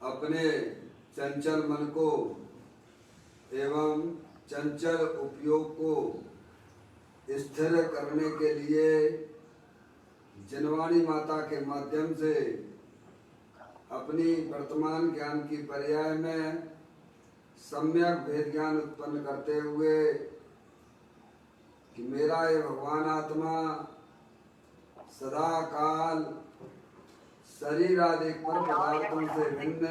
अपने चंचल मन को एवं चंचल उपयोग को स्थिर करने के लिए जिनवाणी माता के माध्यम से अपनी वर्तमान ज्ञान की पर्याय में सम्यक भेद ज्ञान उत्पन्न करते हुए कि मेरा ये भगवान आत्मा सदा काल शरीर आदि पर पदार्थों से भिन्न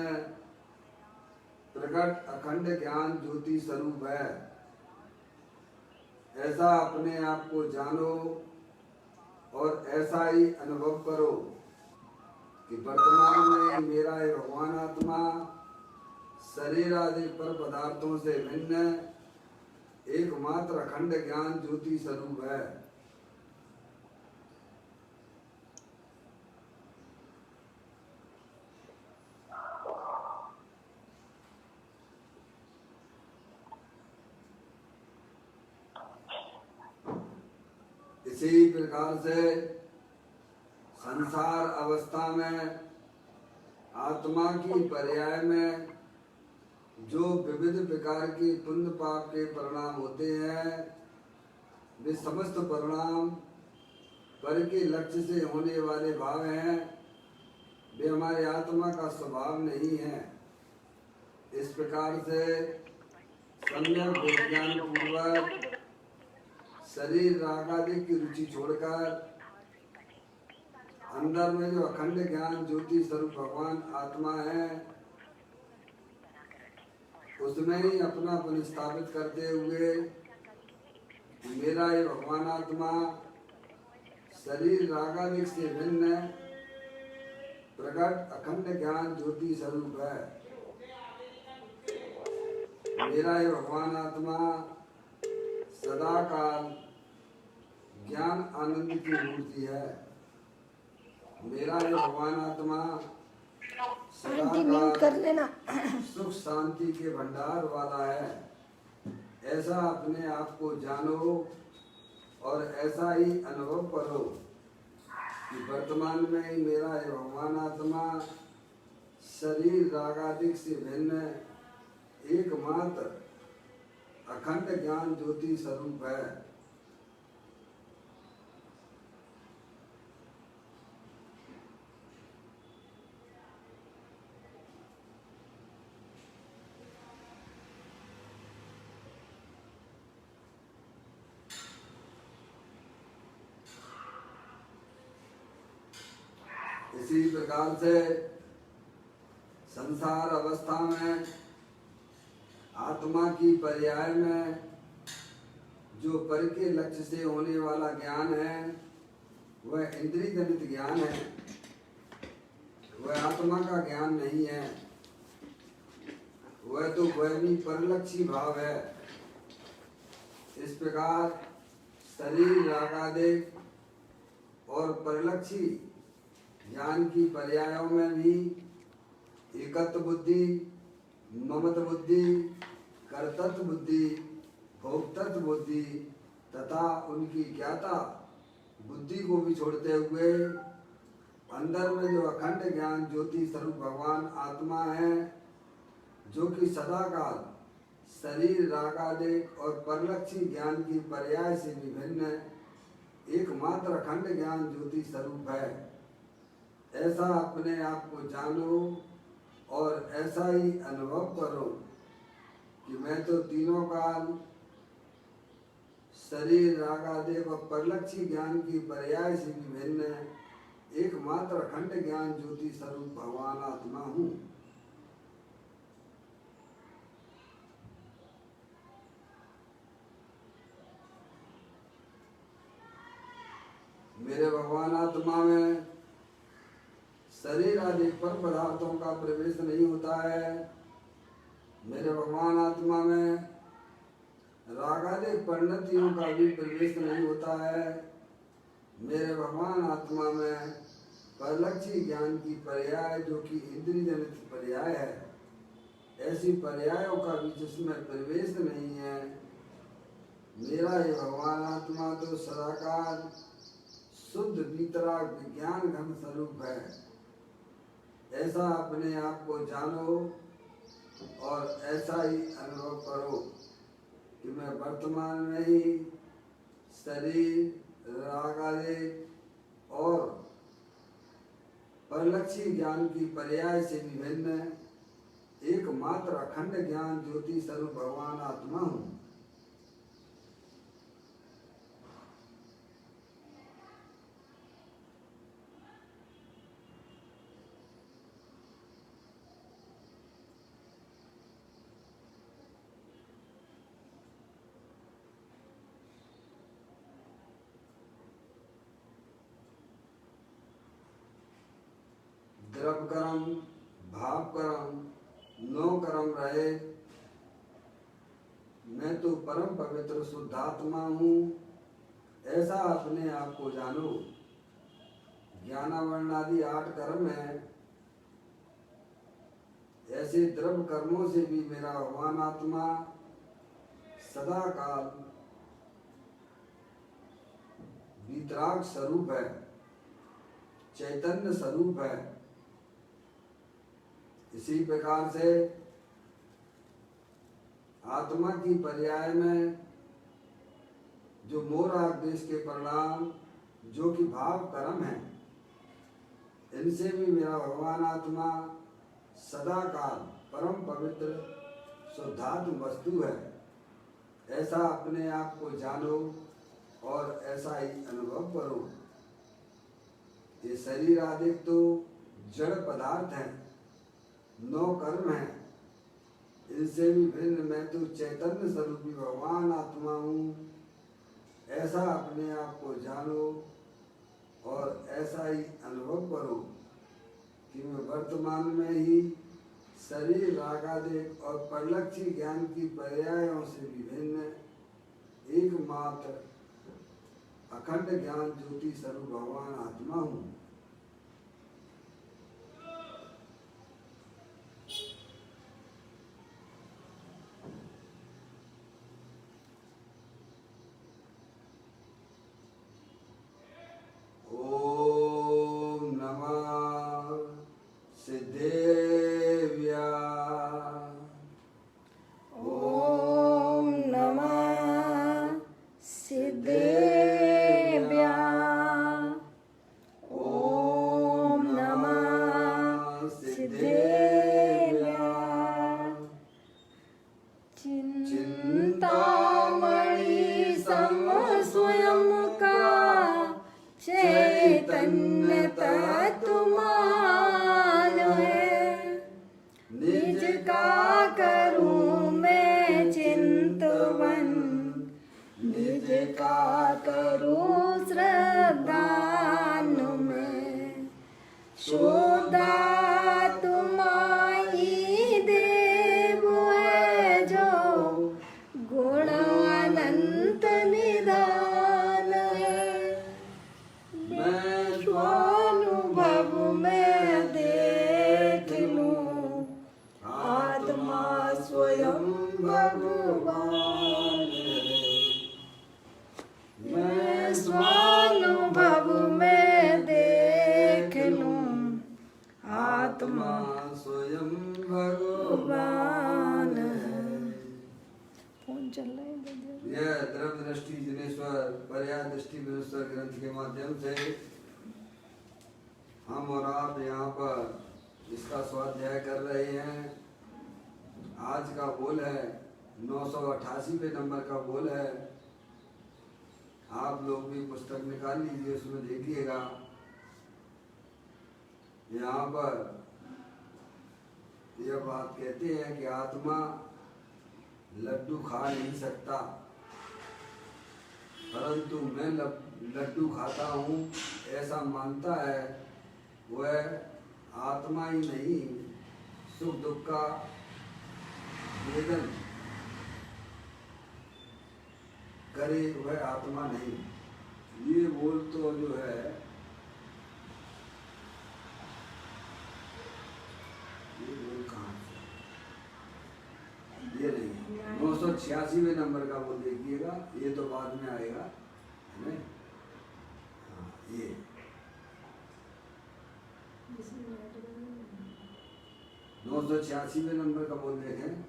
प्रकट अखंड ज्ञान ज्योति स्वरूप है। ऐसा अपने आप को जानो और ऐसा ही अनुभव करो कि वर्तमान में मेरा ये भगवान आत्मा शरीर आदि पर पदार्थों से भिन्न एकमात्र अखंड ज्ञान ज्योति स्वरूप है। इसी प्रकार से संसार अवस्था में आत्मा की पर्याय में जो विविध प्रकार के पुण्य पाप के परिणाम होते हैं वे समस्त परिणाम पर के लक्ष्य से होने वाले भाव हैं। वे हमारे आत्मा का स्वभाव नहीं है। इस प्रकार से सम्यक विज्ञान पूर्वक शरीर राग आदि की रुचि छोड़कर अंदर में जो अखंड ज्ञान ज्योति स्वरूप भगवान आत्मा है उसमें ही अपनापन स्थापित करते हुए मेरा ये भगवान आत्मा शरीर राग आदि से भिन्न प्रकट अखंड ज्ञान ज्योति स्वरूप है। मेरा ये भगवान आत्मा सदा काल ज्ञान आनंद की मूर्ति है। मेरा ये भगवान आत्मा सदा काल सुख शांति के भंडार वाला है। ऐसा अपने आप को जानो और ऐसा ही अनुभव करो कि वर्तमान में ही मेरा ये भगवान आत्मा शरीर राग आदि से भिन्न एकमात्र अखंड ज्ञान ज्योति स्वरूप है। इसी प्रकार से संसार अवस्था में आत्मा की पर्याय में जो पर के लक्ष्य से होने वाला ज्ञान है वह इंद्रिय जनित ज्ञान है। वह आत्मा का ज्ञान नहीं है। वह तो वही परलक्षी भाव है। इस प्रकार शरीर रागादिक और परलक्षी ज्ञान की पर्यायों में भी एकत्व बुद्धि, ममत्व बुद्धि, कर्तृत्व बुद्धि, भोक्तृत्व बुद्धि तथा उनकी ज्ञाता बुद्धि को भी छोड़ते हुए अंदर में जो अखंड ज्ञान ज्योति स्वरूप भगवान आत्मा है जो कि सदा काल शरीर रागादिक और परलक्षी ज्ञान की पर्याय से विभिन्न एकमात्र अखंड ज्ञान ज्योति स्वरूप है। ऐसा अपने आप को जानो और ऐसा ही अनुभव करो कि मैं तो तीनों काल शरीर रागादिक और परलक्षी ज्ञान की पर्याय से विभिन्न एकमात्र अखंड ज्ञान ज्योति स्वरूप भगवान आत्मा हूँ। मेरे भगवान आत्मा में शरीर आदि पर पदार्थों का प्रवेश नहीं होता है। मेरे भगवान आत्मा में रागादिक परिणतियों का भी प्रवेश नहीं होता है। मेरे भगवान आत्मा में परलक्षी ज्ञान की पर्याय जो कि इंद्रिय जनित पर्याय है ऐसी पर्यायों का भी जिसमें प्रवेश नहीं है। मेरा ये भगवान आत्मा तो सदाकाल शुद्ध वितराग विज्ञान घन स्वरूप है। ऐसा अपने आप को जानो और ऐसा ही अनुभव करो कि मैं वर्तमान में ही शरीर, राग आदि और परलक्षी ज्ञान की पर्याय से विभिन्न एकमात्र अखंड ज्ञान ज्योति स्वरूप भगवान आत्मा हूँ। द्रव कर्म, भाव कर्म, नो कर्म रहे, मैं तो परम पवित्र शुद्धात्मा हूँ, ऐसा अपने आप को जानो। ज्ञानावरण आदि 8 कर्म है, ऐसे द्रव कर्मों से भी मेरा भगवान आत्मा सदा काल वीतराग स्वरूप है, चैतन्य स्वरूप है। इसी प्रकार से आत्मा की पर्याय में जो मोह राग द्वेष के परिणाम जो कि भाव कर्म है, इनसे भी मेरा भगवान आत्मा सदा काल परम पवित्र शुद्धात्म वस्तु है, ऐसा अपने आप को जानो और ऐसा ही अनुभव करो। ये शरीर आदि तो जड़ पदार्थ हैं, 9 कर्म हैं, इनसे भी भिन्न मैं तो चैतन्य स्वरूपी भगवान आत्मा हूँ, ऐसा अपने आप को जानो और ऐसा ही अनुभव करो कि मैं वर्तमान में ही शरीर, रागादेश और परलक्षी ज्ञान की पर्यायों से विभिन्न एकमात्र अखंड ज्ञान ज्योति स्वरूप भगवान आत्मा हूँ। ओम नमः सिद्धेव्या। ओम नमः सिद्धेव्या। ओम नमः सिद्धेव्या। चिंतामणि सम स्वयं का चैतन्य तत्मान है, निज का करूं मैं चिंतवन, निज का करूं श्रद्धान में। शुद्धात्मा ही देव है जो गुण अनंत निधान है, मैं स्वानुभव में देख लूं आत्मा स्वयं भगवान है। मैं स्वानुभव में देख लूं आत्मा स्वयं भगवान है। फोन चल रहा है। यह द्रव्य दृष्टि जिनेश्वर पर्याय दृष्टि विनेश्वर ग्रंथ के माध्यम से हम और आप यहाँ पर इसका स्वाध्याय कर रहे हैं। आज का बोल है 988 पे नंबर का बोल है। आप लोग भी पुस्तक निकाल लीजिए, उसमें देखिएगा। यहाँ पर यह बात कहते हैं कि आत्मा लड्डू खा नहीं सकता, परंतु मैं लड्डू खाता हूँ ऐसा मानता है, वह आत्मा ही नहीं, सुख दुख का वेदन करे वह आत्मा नहीं। ये बोल तो जो है ये बोल कहाँ से, ये नहीं 986वें नंबर का बोल देखिएगा, ये तो बाद में आएगा है ना। हाँ, ये 986वें नंबर का बोल देखें।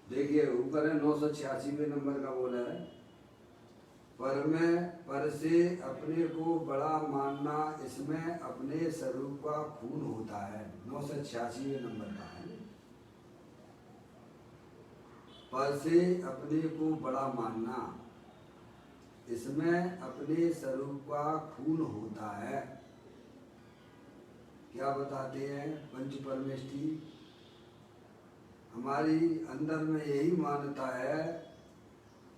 देखिए ऊपर है 986वें नंबर का बोला है, पर से अपने को बड़ा मानना, इसमें अपने स्वरूप का खून होता है। 986वें नंबर का है। पर से अपने को बड़ा मानना, इसमें अपने स्वरूप का खून होता है। क्या बताते हैं पंच परमेष्ठी? हमारी अंदर में यही मान्यता है,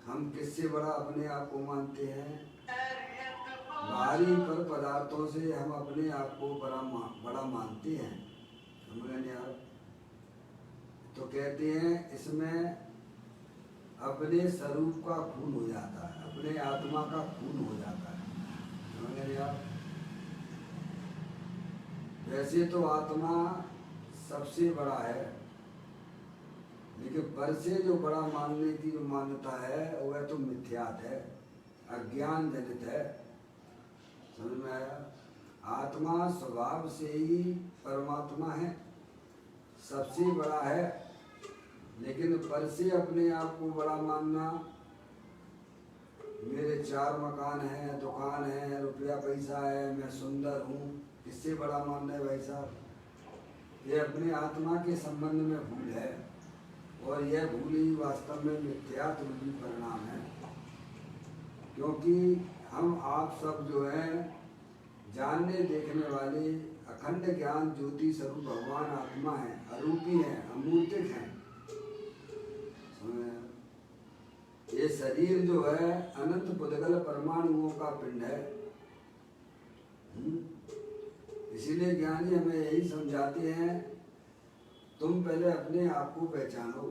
हम किससे बड़ा अपने आप को मानते हैं? बाहरी पर पदार्थों से हम अपने आप को बड़ा मानते हैं। समझ नहीं आ? तो कहते हैं इसमें अपने स्वरूप का खून हो जाता है, अपने आत्मा का खून हो जाता है। समझ नहीं आ? वैसे तो आत्मा सबसे बड़ा है, लेकिन पर से जो बड़ा मानने की जो मान्यता है वह तो मिथ्यात है, अज्ञान जनित है। समझ में आया? आत्मा स्वभाव से ही परमात्मा है, सबसे बड़ा है, लेकिन पर से अपने आप को बड़ा मानना, मेरे 4 मकान हैं, दुकान है, रुपया पैसा है, मैं सुंदर हूँ, इससे बड़ा मानना है भाई साहब। ये अपने आत्मा के संबंध में भूल है, और यह भूल ही वास्तव में मिथ्यात्व रूपी परिणाम है। क्योंकि हम आप सब जो हैं जानने देखने वाले अखंड ज्ञान ज्योति स्वरूप भगवान आत्मा है, अरूपी है, अमूर्तिक है। ये शरीर जो है अनंत पुद्गल परमाणुओं का पिंड है। इसीलिए ज्ञानी हमें यही समझाते हैं, तुम पहले अपने आप को पहचानो।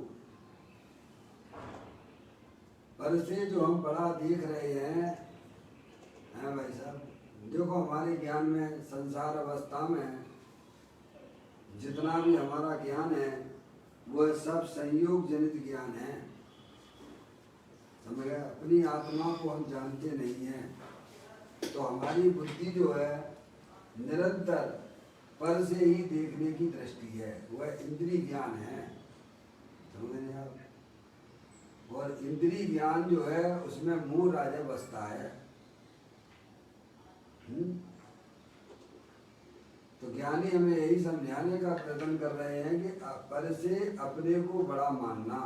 पर से जो हम बड़ा देख रहे हैं भाई साहब, देखो हमारे ज्ञान में संसार अवस्था में जितना भी हमारा ज्ञान है वह सब संयोग जनित ज्ञान है। समझ गए? अपनी आत्मा को हम जानते नहीं हैं, तो हमारी बुद्धि जो है निरंतर पर से ही देखने की दृष्टि है, वह इंद्रिय ज्ञान है। समझ रहे आप? और इंद्रिय ज्ञान जो है उसमें मोह राजा बसता है। तो ज्ञानी हमें यही समझाने का प्रयत्न कर रहे हैं कि पर से अपने को बड़ा मानना,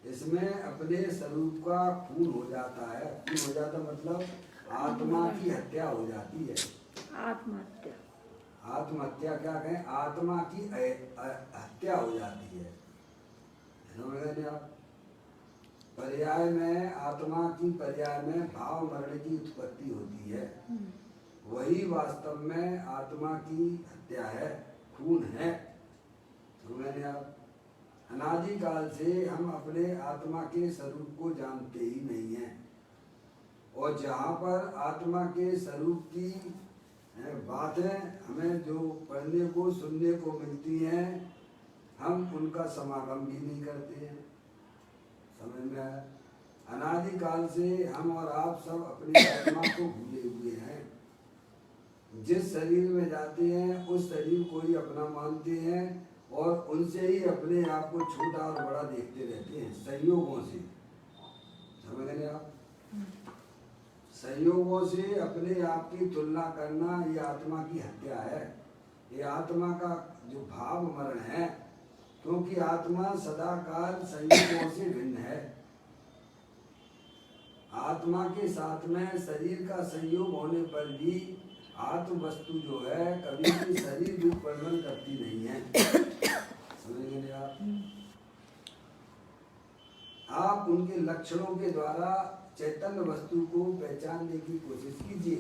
इसमें अपने स्वरूप का खून हो जाता है। खून हो जाता मतलब आत्मा की हत्या हो जाती है। आत्महत्या, आत्महत्या क्या कहें? आत्मा की हत्या हो जाती है। समझ गए आप? पर्याय में आत्मा की पर्याय में भाव मरण की उत्पत्ति होती है, वही वास्तव में आत्मा की हत्या है, खून है। समझ गए आप? अनादिकाल से हम अपने आत्मा के स्वरूप को जानते ही नहीं हैं, और जहाँ पर आत्मा के स्वरूप की बातें हमें जो पढ़ने को सुनने को मिलती हैं, हम उनका समागम भी नहीं करते हैं। समझ में आया? अनादिकाल से हम और आप सब अपनी आत्मा को भूले हुए हैं। जिस शरीर में जाते हैं उस शरीर को ही अपना मानते हैं, और उनसे ही अपने आप को छोटा और बड़ा देखते रहते हैं, संयोगों से। समझ रहे आप? संयोगों से अपने आप की तुलना करना, ये आत्मा की हत्या है। ये आत्मा का जो भाव मरण है, क्योंकि आत्मा सदाकाल संयोगों से भिन्न है। आत्मा के साथ में शरीर का संयोग होने पर भी आत्म वस्तु जो है कभी भी शरीर रूप वर्णन करती नहीं है। समझेंगे आप? आप उनके लक्षणों के द्वारा चैतन्य वस्तु को पहचानने की कोशिश कीजिए।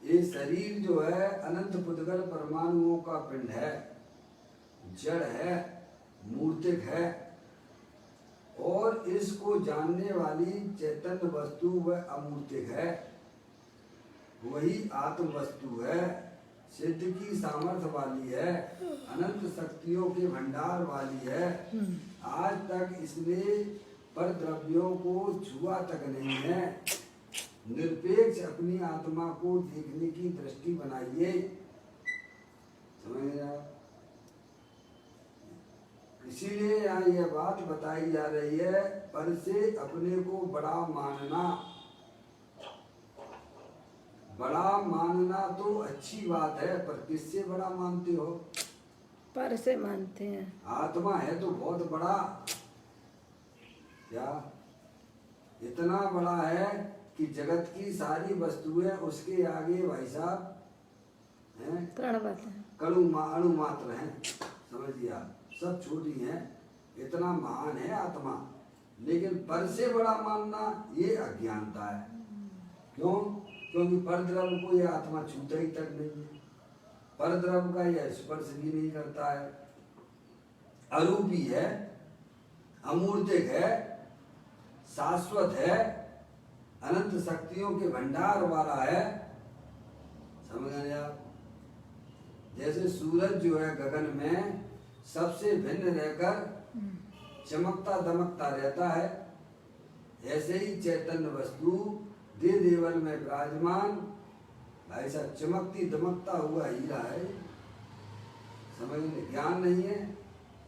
ये शरीर जो है अनंत पुद्गल परमाणुओं का पिंड है, जड़ है, मूर्तिक है, और इसको जानने वाली चैतन्य वस्तु वह अमूर्तिक है, वही आत्म वस्तु है। सिद्ध की सामर्थ्य वाली है, अनंत शक्तियों के भंडार वाली है। आज तक इसने पर द्रव्यों को छुआ तक नहीं है। निरपेक्ष अपनी आत्मा को देखने की दृष्टि बनाइए। समझ रहे आप? इसीलिए यहाँ यह बात बताई जा रही है, पर से अपने को बड़ा मानना। बड़ा मानना तो अच्छी बात है, पर किससे बड़ा मानते हो? पर से मानते हैं। आत्मा है तो बहुत बड़ा, क्या इतना बड़ा है कि जगत की सारी वस्तुएं उसके आगे भाई साहब हैं, प्रणवत है, अणु मात्र हैं। समझिए आप, सब छोटी हैं, इतना महान है आत्मा। लेकिन पर से बड़ा मानना ये अज्ञानता है। क्यों? क्योंकि पर द्रव्य को यह आत्मा छूता ही तक नहीं है, पर द्रव्य का यह स्पर्श भी नहीं करता है, अरूपी है, अमूर्तिक है, शाश्वत है, अनंत शक्तियों के भंडार वाला है। समझ गए आप? जैसे सूरज जो है गगन में सबसे भिन्न रहकर चमकता दमकता रहता है, ऐसे ही चैतन्य वस्तु दे देवल में विराजमान भाई साहब चमकती दमकता हुआ हीरा है। समझ में? ज्ञान नहीं है,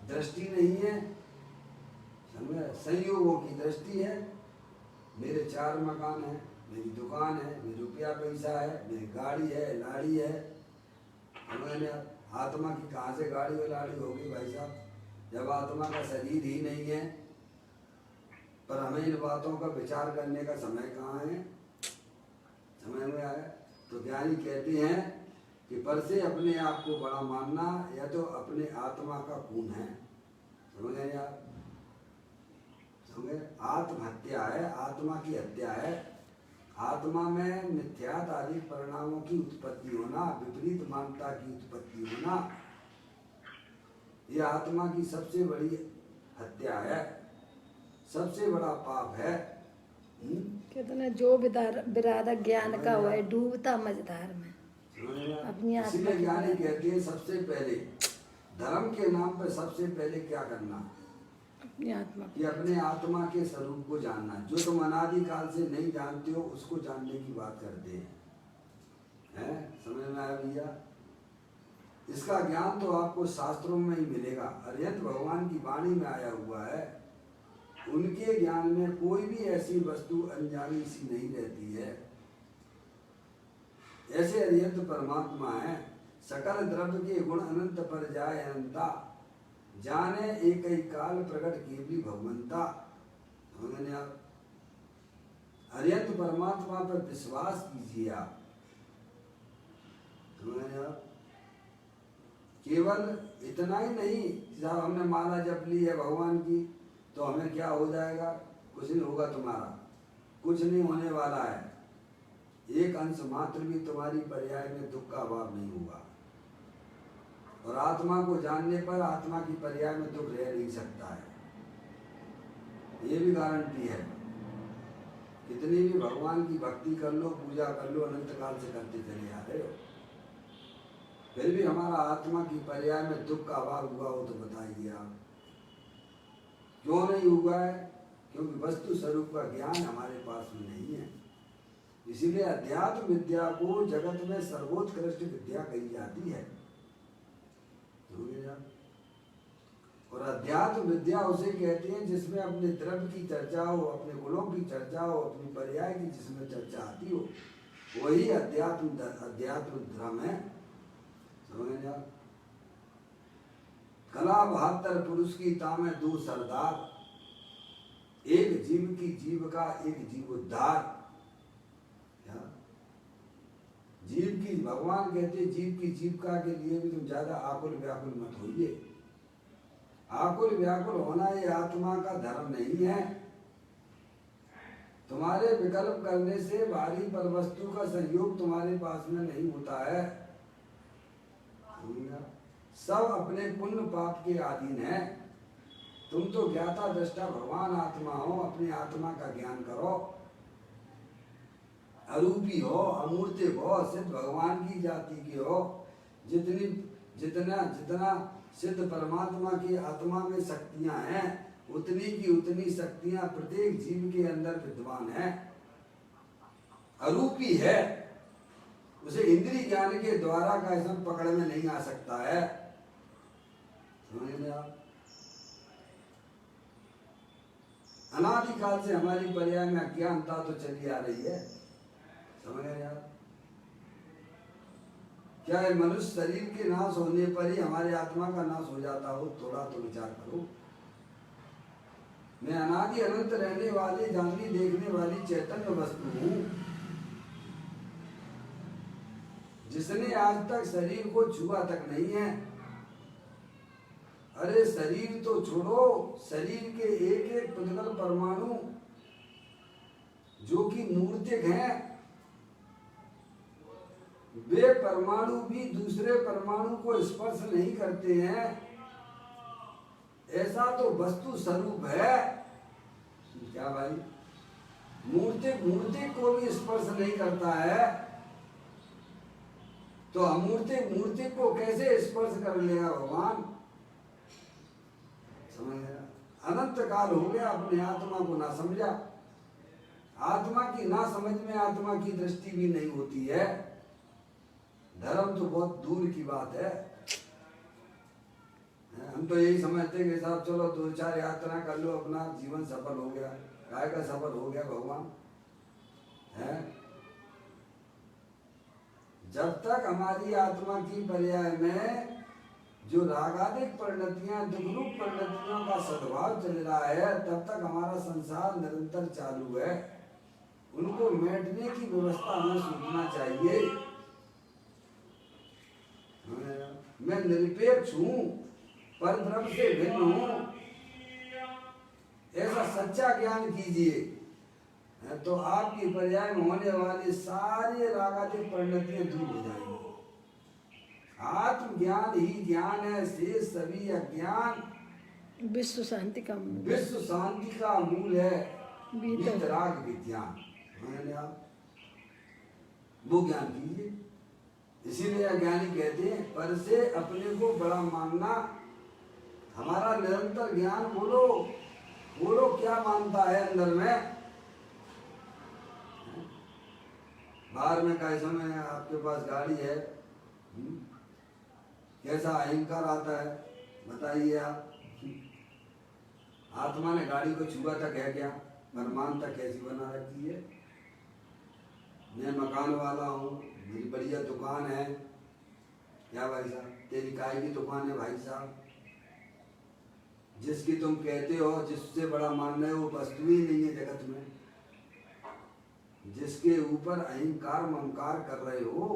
दृष्टि नहीं है, समझ? संयोगों की दृष्टि है। मेरे 4 मकान है, मेरी दुकान है, मेरी रुपया पैसा है, मेरी गाड़ी है, लाड़ी है। समझ में? आत्मा की कहाँ से गाड़ी और लाड़ी होगी भाई साहब, जब आत्मा का शरीर ही नहीं है। पर हमें इन बातों का विचार करने का समय कहाँ है? समझ में आया? तो ज्ञानी कहते हैं कि पर से अपने आप को बड़ा मानना या तो अपने आत्मा का खून है। समझ गए आप? समझे? आत्महत्या है, आत्मा की हत्या है। आत्मा में मिथ्यात आदि परिणामों की उत्पत्ति होना, विपरीत मानता की उत्पत्ति होना, यह आत्मा की सबसे बड़ी हत्या है, सबसे बड़ा पाप है। कहते ना जो बिरादा ज्ञान का हुआ है डूबता मझधार में अपनी आत्मा। इसलिए ज्ञानी कहते हैं सबसे पहले धर्म के नाम पर सबसे पहले क्या करना? अपनी आत्मा कि अपने आत्मा के स्वरूप को जानना। जो तुम अनादि काल से नहीं जानते हो उसको जानने की बात करते हैं। समझ में आया भैया? इसका ज्ञान तो आपको शास्त्रों में ही मिलेगा। अरिहंत भगवान की वाणी में आया हुआ है। उनके ज्ञान में कोई भी ऐसी वस्तु अनजानी सी नहीं रहती है। ऐसे अरिहंत परमात्मा है। सकल द्रव्य के गुण अनंत पर जाए अनंता, जाने एक ही काल प्रकट के भी भगवंता। समझने आप? अरिहंत परमात्मा पर विश्वास कीजिए आप। समझने आप? केवल इतना ही नहीं, जब हमने माला जप ली है भगवान की तो हमें क्या हो जाएगा? कुछ नहीं होगा तुम्हारा, कुछ नहीं होने वाला है। एक अंश मात्र भी तुम्हारी पर्याय में दुख का अभाव नहीं होगा। और आत्मा को जानने पर आत्मा की पर्याय में दुख रह नहीं सकता है, ये भी गारंटी है। कितनी भी भगवान की भक्ति कर लो, पूजा कर लो, अनंत काल से करते चले आ रहे हो, फिर भी हमारा आत्मा की पर्याय में दुख का अभाव हुआ हो तो बताइए आप क्यों नहीं हुआ है? क्योंकि वस्तु स्वरूप का ज्ञान हमारे पास में नहीं है। इसीलिए अध्यात्म विद्या को जगत में सर्वोत्कृष्ट विद्या कही जाती है। और अध्यात्म विद्या उसे कहते हैं जिसमें अपने द्रव्य की चर्चा हो, अपने गुणों की चर्चा हो, अपनी पर्याय की जिसमें चर्चा आती हो, वही अध्यात्म धर्म है। समझ आप? कला 72 पुरुष की तामे 2 सरदार, एक जीव की जीविका एक जीवोद्धार। क्या जीव की, भगवान कहते हैं जीव की जीविका के लिए भी तुम ज्यादा आकुल व्याकुल मत होइए। आकुल व्याकुल होना ये आत्मा का धर्म नहीं है। तुम्हारे विकल्प करने से भारी पर वस्तु का संयोग तुम्हारे पास में नहीं होता है। सब अपने पुण्य पाप के अधीन है। तुम तो ज्ञाता दृष्टा भगवान आत्मा हो, अपनी आत्मा का ज्ञान करो। अरूपी हो, अमूर्तिक हो, सिद्ध भगवान की जाति के हो, जितनी जितना जितना सिद्ध परमात्मा की आत्मा में शक्तियां हैं, उतनी की उतनी शक्तियां प्रत्येक जीव के अंदर विद्यमान है, अरूपी है। उसे इंद्रिय ज्ञान के द्वारा का ऐसा पकड़ में नहीं आ सकता है। समझ में आप? अनादिकाल से हमारी पर्याय में अज्ञानता तो चली आ रही है। समझ रहे आप? क्या है, मनुष्य शरीर के नाश होने पर ही हमारे आत्मा का नाश हो जाता हो? थोड़ा तो विचार करो। मैं अनादि अनंत रहने वाली, जाननी देखने वाली चैतन्य वस्तु हूं, जिसने आज तक शरीर को छुआ तक नहीं है। अरे शरीर तो छोड़ो, शरीर के एक एक पुद्गल परमाणु जो कि मूर्तिक हैं, वे परमाणु भी दूसरे परमाणु को स्पर्श नहीं करते हैं। ऐसा तो वस्तु स्वरूप है। क्या भाई? मूर्तिक मूर्तिक को भी स्पर्श नहीं करता है, तो अमूर्तिक मूर्तिक को कैसे स्पर्श कर लेगा भगवान? समझ गया? अनंत काल हो गया, अपने आत्मा को ना समझा। आत्मा की ना समझ में आत्मा की दृष्टि भी नहीं होती है। धर्म तो बहुत दूर की बात है। हम तो यही समझते कि साहब चलो 2-4 यात्रा कर लो, अपना जीवन सफल हो गया। काय का सफल हो गया भगवान है? जब तक हमारी आत्मा की पर्याय में जो रागादिक परिणतियां, दुखरूप परिणतियों का सद्भाव चल रहा है, तब तक हमारा संसार निरंतर चालू है। उनको मेटने की व्यवस्था हमें सोचना चाहिए। मैं निरपेक्ष हूँ, पर ब्रह्म से भिन्न हूँ, ऐसा सच्चा ज्ञान कीजिए, तो आपकी पर्याय में होने वाली सारी रागादिक परिणतियां दूर हो जाएंगी। आत्मज्ञान ही ज्ञान है, शेष सभी अज्ञान विश्व शांति का मूल, विश्व शांति का मूल है वीतराग विज्ञान। आप वो ज्ञान कीजिए। इसीलिए अज्ञानी कहते हैं, पर से अपने को बड़ा मानना। हमारा निरंतर ज्ञान बोलो, बोलो क्या मानता है अंदर में। बाहर में कैसा में आपके पास गाड़ी है, कैसा अहंकार आता है बताइए आप। आत्मा ने गाड़ी को छुआ तक है क्या? परमात्मा कैसी बना रखी है? मैं मकान वाला हूँ, मेरी बढ़िया दुकान है। क्या भाई साहब? तेरी काय की दुकान है भाई साहब? जिसकी तुम कहते हो, जिससे बड़ा मान रहे हो, वो वस्तु ही नहीं है जगत में। जिसके ऊपर अहंकार ममकार कर रहे हो,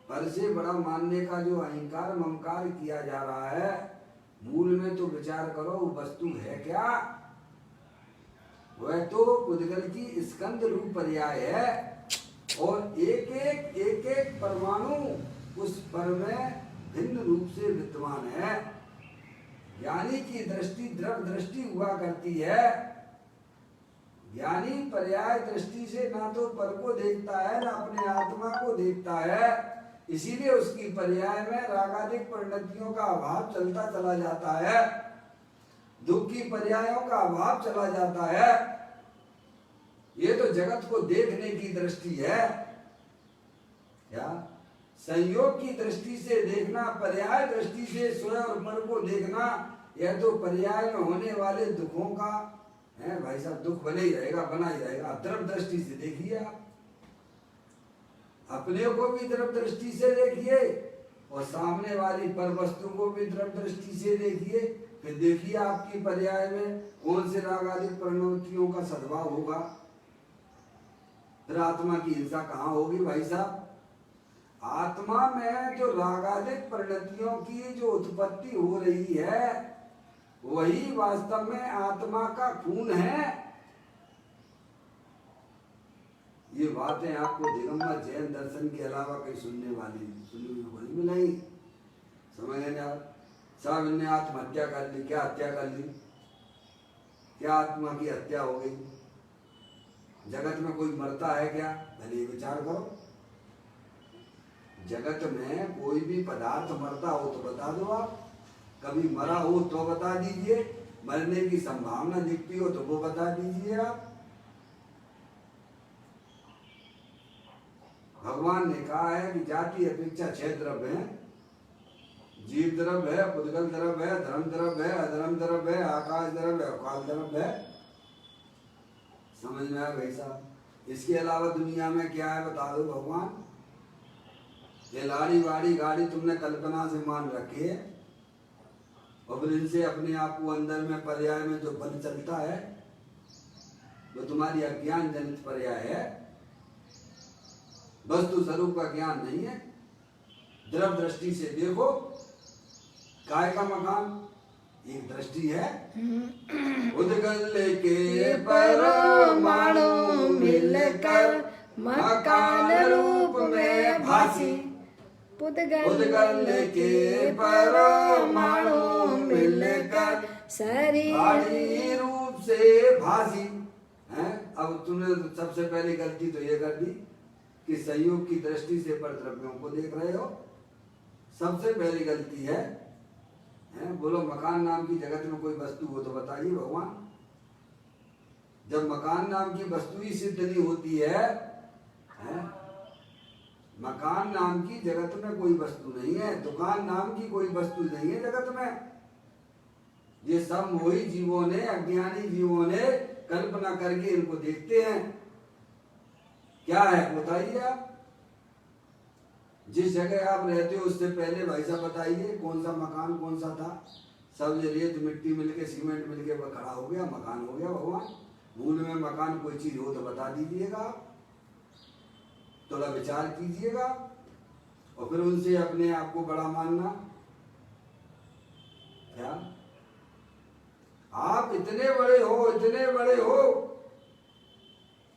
पर से बड़ा मानने का जो अहंकार ममकार किया जा रहा है, मूल में तो विचार करो, वस्तु है क्या? वह तो पुद्गल की स्कंद रूप पर्याय है, और एक एक परमाणु उस पर में भिन्न रूप से विद्यमान है। ज्ञानी की दृष्टि द्रव दृष्टि हुआ करती है। ज्ञानी पर्याय दृष्टि से ना तो पर को देखता है, ना अपने आत्मा को देखता है। इसीलिए उसकी पर्याय में रागादिक परिणतियों का अभाव चलता चला जाता है, दुख की पर्यायों का अभाव चला जाता है। ये तो जगत को देखने की दृष्टि है। क्या संयोग की दृष्टि से देखना, पर्याय दृष्टि से स्वयं और पर को देखना, यह तो पर्याय में होने वाले दुखों का है भाई साहब। दुख बने ही रहेगा, बना ही रहेगा। द्रव दृष्टि से देखिए आप, अपने को भी द्रव दृष्टि से देखिए, और सामने वाली पर वस्तु को भी द्रव दृष्टि से देखिए। फिर देखिए आपकी पर्याय में कौन से रागादिक परिणतियों का सद्भाव होगा। फिर आत्मा की हिंसा कहाँ होगी भाई साहब? आत्मा में जो रागादिक परिणतियों की जो उत्पत्ति हो रही है, वही वास्तव में आत्मा का खून है। ये बातें आपको दिगंबर जैन दर्शन के अलावा कहीं सुनने को नहीं। समझ लें आप? साहब इनने आत्महत्या कर ली, क्या हत्या कर ली? क्या आत्मा की हत्या हो गई? जगत में कोई मरता है क्या? पहले विचार करो। जगत में कोई भी पदार्थ मरता हो तो बता दो आप, कभी मरा हो तो बता दीजिए, मरने की संभावना दिखती हो तो वो बता दीजिए आप। भगवान ने कहा है कि जाति अपेक्षा 6 द्रव्य हैं, जीव द्रव्य है, पुद्गल द्रव्य है, धर्म द्रव्य है, अधर्म द्रव्य है, आकाश द्रव्य है, अकाल द्रव्य है। समझ में आया भाई साहब? इसके अलावा दुनिया में क्या है बता दो भगवान। ये लाड़ी वाड़ी गाड़ी तुमने कल्पना से मान रखी है, और फिर इनसे अपने आप को अंदर में पर्याय में जो बल चलता है वो तुम्हारी अज्ञान जनित पर्याय है, वस्तु स्वरूप का ज्ञान नहीं है। द्रव दृष्टि से देखो, काय का मकान एक दृष्टि है। उद्गल के परमाणु मिलकर मकान रूप में भासी, पुद्गल के परमाणु मिलकर शरीर रूप से भासी है। अब तुमने सबसे पहली गलती तो ये कर दी कि संयोग की दृष्टि से पर द्रव्यों को देख रहे हो, सबसे पहली गलती है। बोलो मकान नाम की जगत में कोई वस्तु हो तो बताइए भगवान। जब मकान नाम की वस्तु ही सिद्ध नहीं होती है, मकान नाम की जगत में कोई वस्तु नहीं है, दुकान नाम की कोई वस्तु नहीं है जगत में। ये सब मोही जीवों ने, अज्ञानी जीवों ने कल्पना करके इनको देखते हैं। क्या है बताइए आप। जिस जगह आप रहते हो उससे पहले भाई साहब बताइए कौन सा मकान कौन सा था। सब ये रेत मिट्टी मिलके सीमेंट मिलके वह खड़ा हो गया, मकान हो गया भगवान। मूल में मकान कोई चीज हो तो बता दीजिएगा आप, थोड़ा विचार कीजिएगा, और फिर उनसे अपने आप को बड़ा मानना। क्या आप इतने बड़े हो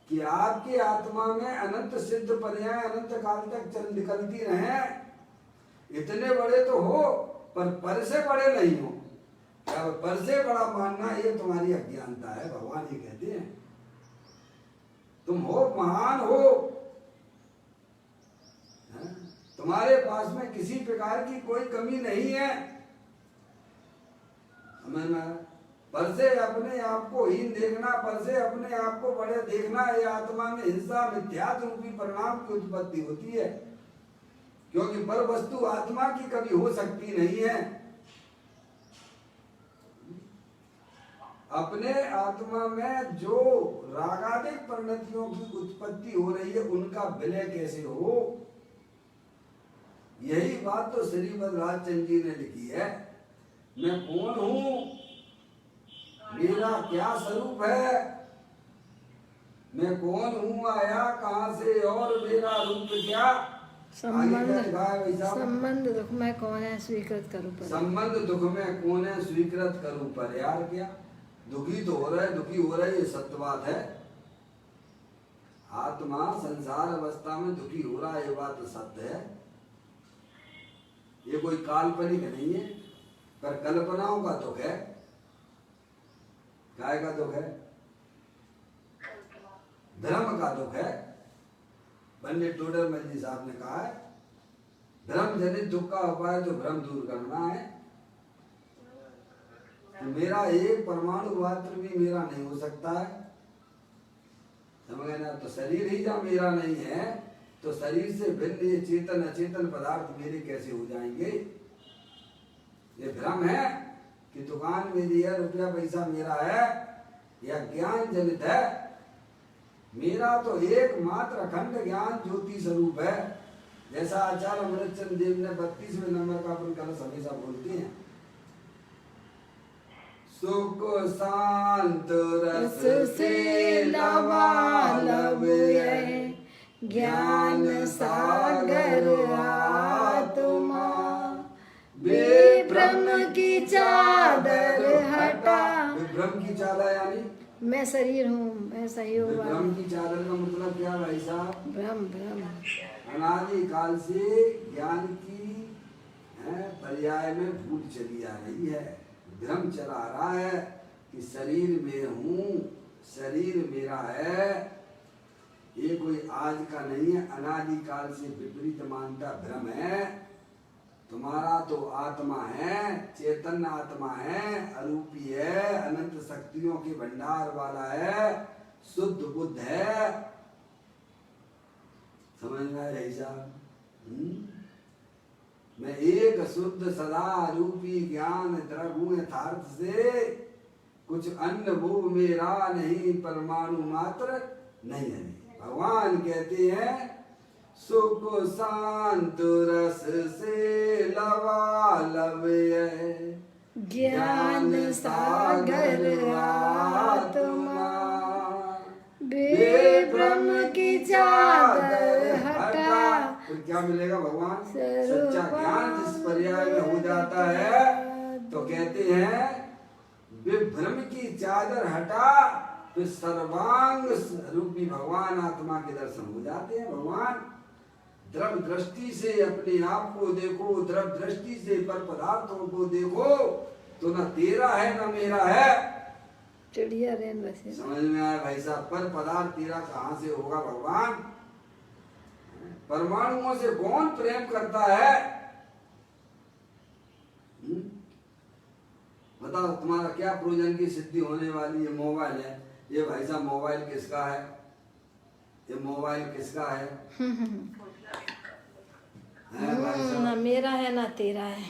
कि आपकी आत्मा में अनंत सिद्ध पर्याय अनंत काल तक चल निकलती रहे। इतने बड़े तो हो पर से बड़े नहीं हो। क्या पर से बड़ा मानना ये तुम्हारी अज्ञानता है। भगवान ये कहते हैं तुम हो महान हो, तुम्हारे पास में किसी प्रकार की कोई कमी नहीं है। समझ में? पर से अपने आप को हीन देखना, पर से अपने आप को बड़े देखना, ये आत्मा में हिंसा मिथ्यात्व रूपी परिणाम की उत्पत्ति होती है। क्योंकि पर वस्तु आत्मा की कभी हो सकती नहीं है। अपने आत्मा में जो रागादिक परिणतियों की उत्पत्ति हो रही है उनका विलय कैसे हो, यही बात तो श्रीमद् राजचंद्र जी ने लिखी है। मैं कौन हूं, मेरा क्या स्वरूप है, मैं कौन हूं, आया कहां से और मेरा रूप क्या। संबंध दुख में कौन है स्वीकृत करूं पर, संबंध दुख में कौन है स्वीकृत करूं पर। यार क्या दुखी तो हो रहा है, दुखी हो रहा है, ये सत्य बात है। आत्मा संसार अवस्था में दुखी हो रहा है, ये बात तो सत्य है। ये कोई काल्पनिक नहीं है, पर कल्पनाओं का दुख है। काय का दुख है? धर्म का दुख है। पंडित टोडरमल जी साहब ने कहा है धर्म जनित दुख का उपाय तो भ्रम दूर करना है। तो मेरा एक परमाणु मात्र भी मेरा नहीं हो सकता है। समझ गए ना? तो शरीर ही जब मेरा नहीं है तो शरीर से भिन्न ये चेतन अचेतन पदार्थ मेरे कैसे हो जाएंगे। ये भ्रम है कि दुकान मेरी है, रुपया पैसा मेरा है, या ज्ञान जनित है। मेरा तो एकमात्र अखंड ज्ञान ज्योति स्वरूप है। जैसा आचार्य अमृतचंद देव ने 32वें नंबर का अपन कलश हमेशा बोलते हैं, सुख शांत रस से लबालब है, ज्ञान सागर आत्मा, विभ्रम की चादर हटा। विभ्रम की चादर यानी मैं शरीर हूँ, मैं सहयोग। विभ्रम की चादर का मतलब क्या भाई साहब? भ्रम अनादि काल से ज्ञान की पर्याय में भूल चली आ रही है। भ्रम चला आ रहा है कि शरीर में हूँ, शरीर मेरा है, ये कोई आज का नहीं है, अनादि काल से विपरीत मानता भ्रम है। तुम्हारा तो आत्मा है, चैतन्य आत्मा है, अरूपी है, अनंत शक्तियों के भंडार वाला है, शुद्ध बुद्ध है। समझ में आया ऐसा? मैं एक शुद्ध सदा रूपी ज्ञान द्रव्य यथार्थ से कुछ अन्न वो मेरा नहीं, परमाणु मात्र नहीं है। भगवान कहते हैं सुख शांत रस से लबालब है, ज्ञान सागर आत्मा, बेभ्रम की चादर हटा। तो क्या मिलेगा भगवान? सच्चा ज्ञान जिस पर्याय में हो जाता है तो कहते हैं विभ्रम की चादर हटा, तो सर्वांग रूपी भगवान आत्मा के दर्शन हो जाते हैं। भगवान द्रव दृष्टि से अपने आप को देखो, द्रव दृष्टि से पर पदार्थों को देखो, तो न तेरा है न मेरा है। चिड़िया रेन वैसे समझ में आया भाई साहब? पर पदार्थ तेरा कहाँ से होगा भगवान? परमाणुओं से कौन प्रेम करता है? बताओ तुम्हारा क्या प्रयोजन की सिद्धि होने वाली? ये मोबाइल है, ये भाई साहब मोबाइल किसका है? ये मोबाइल किसका है? ना मेरा है ना तेरा है।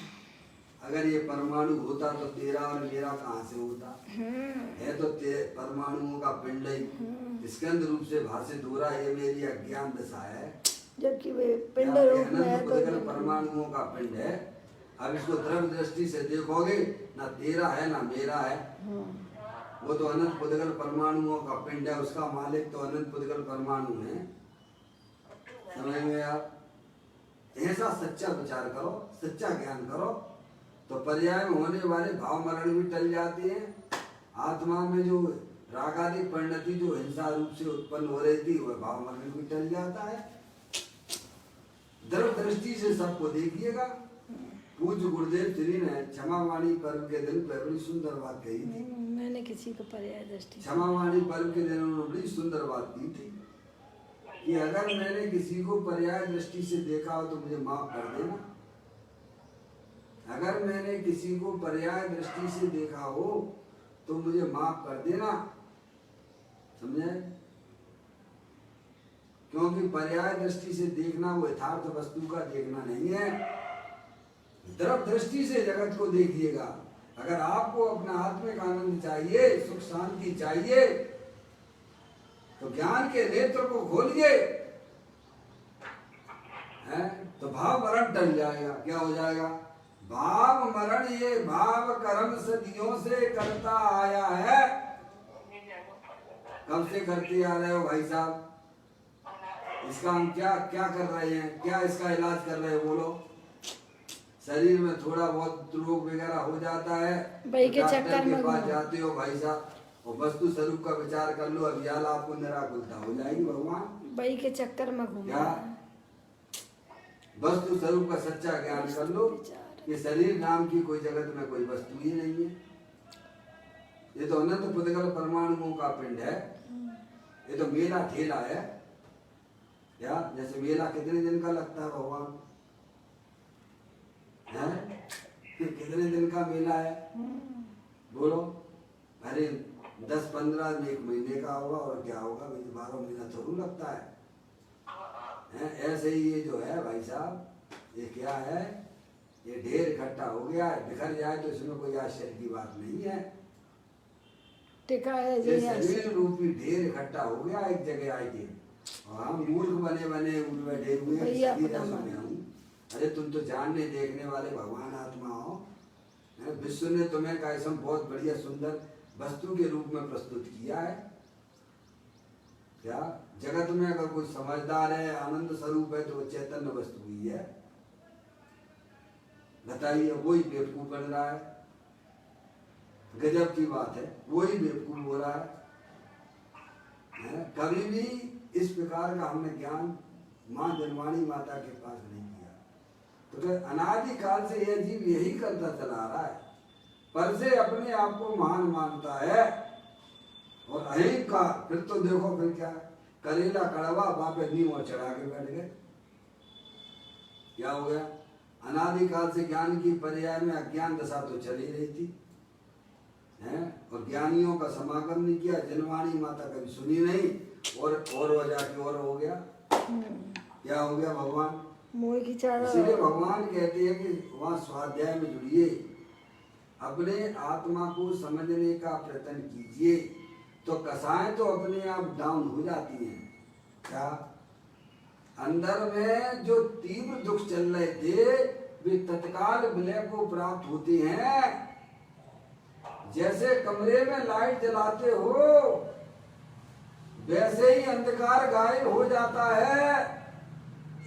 अगर ये परमाणु होता तो तेरा और मेरा कहाँ से होता? है तो परमाणुओं का पिंड ही स्कंद रूप से भाषित हो रहा है। ये मेरी अज्ञान दशा है, जबकि वे पिंड रूप में है तो परमाणुओं का पिंड है। अब इसको द्रव्य दृष्टि से देखोगे, ना तेरा है ना मेरा है। वो तो अनंत पुद्गल परमाणुओं का पिंड है, उसका मालिक तो अनंत पुद्गल परमाणु है। समझ में आप? ऐसा सच्चा विचार करो, सच्चा ज्ञान करो, तो पर्याय में होने वाले भाव मरण भी टल जाते हैं। आत्मा में जो रागादिक परिणति जो हिंसा रूप से उत्पन्न हो रही थी, वह भाव मरण भी टल जाता है। द्रव दृष्टि से सबको देखिएगा। पूज्य गुरुदेव श्री ने क्षमावाणी पर्व के दिन पर बड़ी सुंदर बात कही थी। मैंने किसी को पर्याय दृष्टि क्षमावाणी पर्व के दिन उन्होंने बड़ी सुंदर बात की थी कि अगर मैंने किसी को पर्याय दृष्टि से देखा हो तो मुझे माफ कर देना। अगर मैंने किसी को पर्याय दृष्टि से देखा हो तो मुझे माफ कर देना। समझे? क्योंकि पर्याय दृष्टि से देखना वो यथार्थ वस्तु का देखना नहीं है। द्रव दृष्टि से जगत को देखिएगा। अगर आपको अपना आत्मिक आनंद चाहिए, सुख शांति चाहिए, तो ज्ञान के नेत्र को खोलिए, तो भाव मरण टल जाएगा। क्या हो जाएगा? भाव मरण ये भाव कर्म सदियों से करता आया है। कब से करते आ रहे हो भाई साहब? इसका हम क्या क्या कर रहे हैं? क्या इसका इलाज कर रहे हो? बोलो। शरीर में थोड़ा बहुत रोग वगैरह हो जाता है, भाई के डॉक्टर चक्कर के में पास जाते हो भाई साहब, और वस्तु स्वरूप का विचार कर लो, अभियाल आपको निराकुलता हो जाएगी। भगवान भाई के चक्कर में घूम क्या? वस्तु स्वरूप का सच्चा ज्ञान कर लो। ये शरीर नाम की कोई जगत में कोई वस्तु ही नहीं है। ये तो अनंत पुद्गल परमाणुओं का पिंड है। ये तो मेला ठेला है। क्या? जैसे मेला कितने दिन का लगता है भगवान? कितने दिन का मेला है? बोलो। अरे 10-15 एक महीने का होगा, और क्या होगा? 12 महीना थोड़ा लगता है। ऐसे ही ये जो है भाई साहब, ये क्या है? ये ढेर इकट्ठा हो गया है, बिखर जाए तो इसमें कोई आश्चर्य की बात नहीं है। टिका है ये शरीर रूपी ढेर इकट्ठा हो गया एक जगह आके, और हम मूर्ख बने बैठे हुए हैं। अरे तुम तो जानने देखने वाले भगवान आत्मा हो। विश्व ने तुम्हें कायसम बहुत बढ़िया सुंदर वस्तु के रूप में प्रस्तुत किया है। क्या जगत में अगर कोई समझदार है, आनंद स्वरूप है, तो वो चैतन्य वस्तु ही है। बताइए, वही बेवकूफ बन रहा है। गजब की बात है, वही बेवकूफ हो रहा है। कभी भी इस प्रकार का हमने ज्ञान माँ जनवाणी माता के पास नहीं किया। तो अनादि काल से यह जीव यही करता चला आ रहा है। पर से अपने आप को महान मानता है, और अहंकार। फिर तो देखो फिर क्या, करेला कड़वा बापे नींव और चढ़ा के बैठ गए। क्या हो गया? अनादिकाल से ज्ञान की पर्याय में अज्ञान दशा तो चली रही थी है, और ज्ञानियों का समागम नहीं किया, जनवाणी माता कभी सुनी नहीं, और वजह की और हो गया। क्या हो गया? भगवान मोह की चादर। इसीलिए भगवान कहते हैं कि वहाँ स्वाध्याय में जुड़िए, अपने आत्मा को समझने का प्रयत्न कीजिए, तो कसाएं तो अपने आप डाउन हो जाती हैं। क्या? अंदर में जो तीव्र दुख चल रहे थे वे तत्काल विलय को प्राप्त होते हैं। जैसे कमरे में लाइट जलाते हो वैसे ही अंधकार गायब हो जाता है।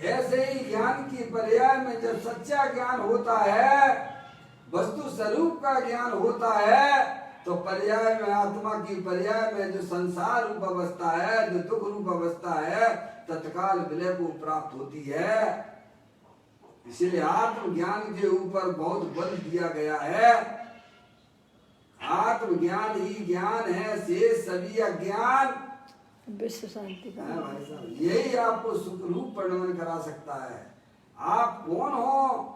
ऐसे ही ज्ञान की पर्याय में जब सच्चा ज्ञान होता है, वस्तु स्वरूप का ज्ञान होता है, तो पर्याय में आत्मा की पर्याय में जो संसार रूप अवस्था है, जो दुख रूप अवस्था है, तत्काल विलय को प्राप्त होती है। इसीलिए आत्मज्ञान के ऊपर बहुत बल दिया गया है। आत्मज्ञान ही ज्ञान है, शेष सभी अज्ञान विश्व शांति का भाई साहब, यही आपको सुख रूप परिणमन करा सकता है। आप कौन हो?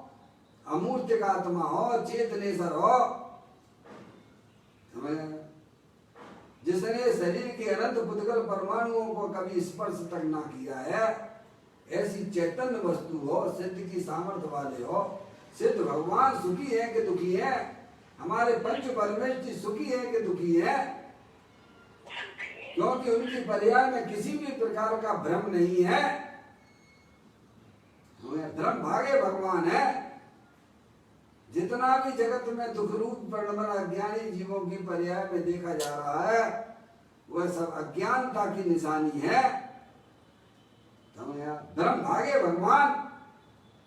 अमूर्तिक आत्मा हो, चेतनेश्वर हो। समझ? जिसने शरीर के अनंत पुद्गल परमाणुओं को कभी स्पर्श तक ना किया है, ऐसी चैतन्य वस्तु हो, सिद्ध की सामर्थ्य वाले हो। सिद्ध भगवान सुखी है कि दुखी है? हमारे पंच परमेश्वर सुखी है कि दुखी है? क्योंकि उनकी पर्याय में किसी भी प्रकार का भ्रम नहीं है। धर्म भागे भगवान है। जितना भी जगत में दुख रूप परिणमन अज्ञानी जीवों की पर्याय में देखा जा रहा है, वह सब अज्ञानता की निशानी है। धर्म भागे भगवान,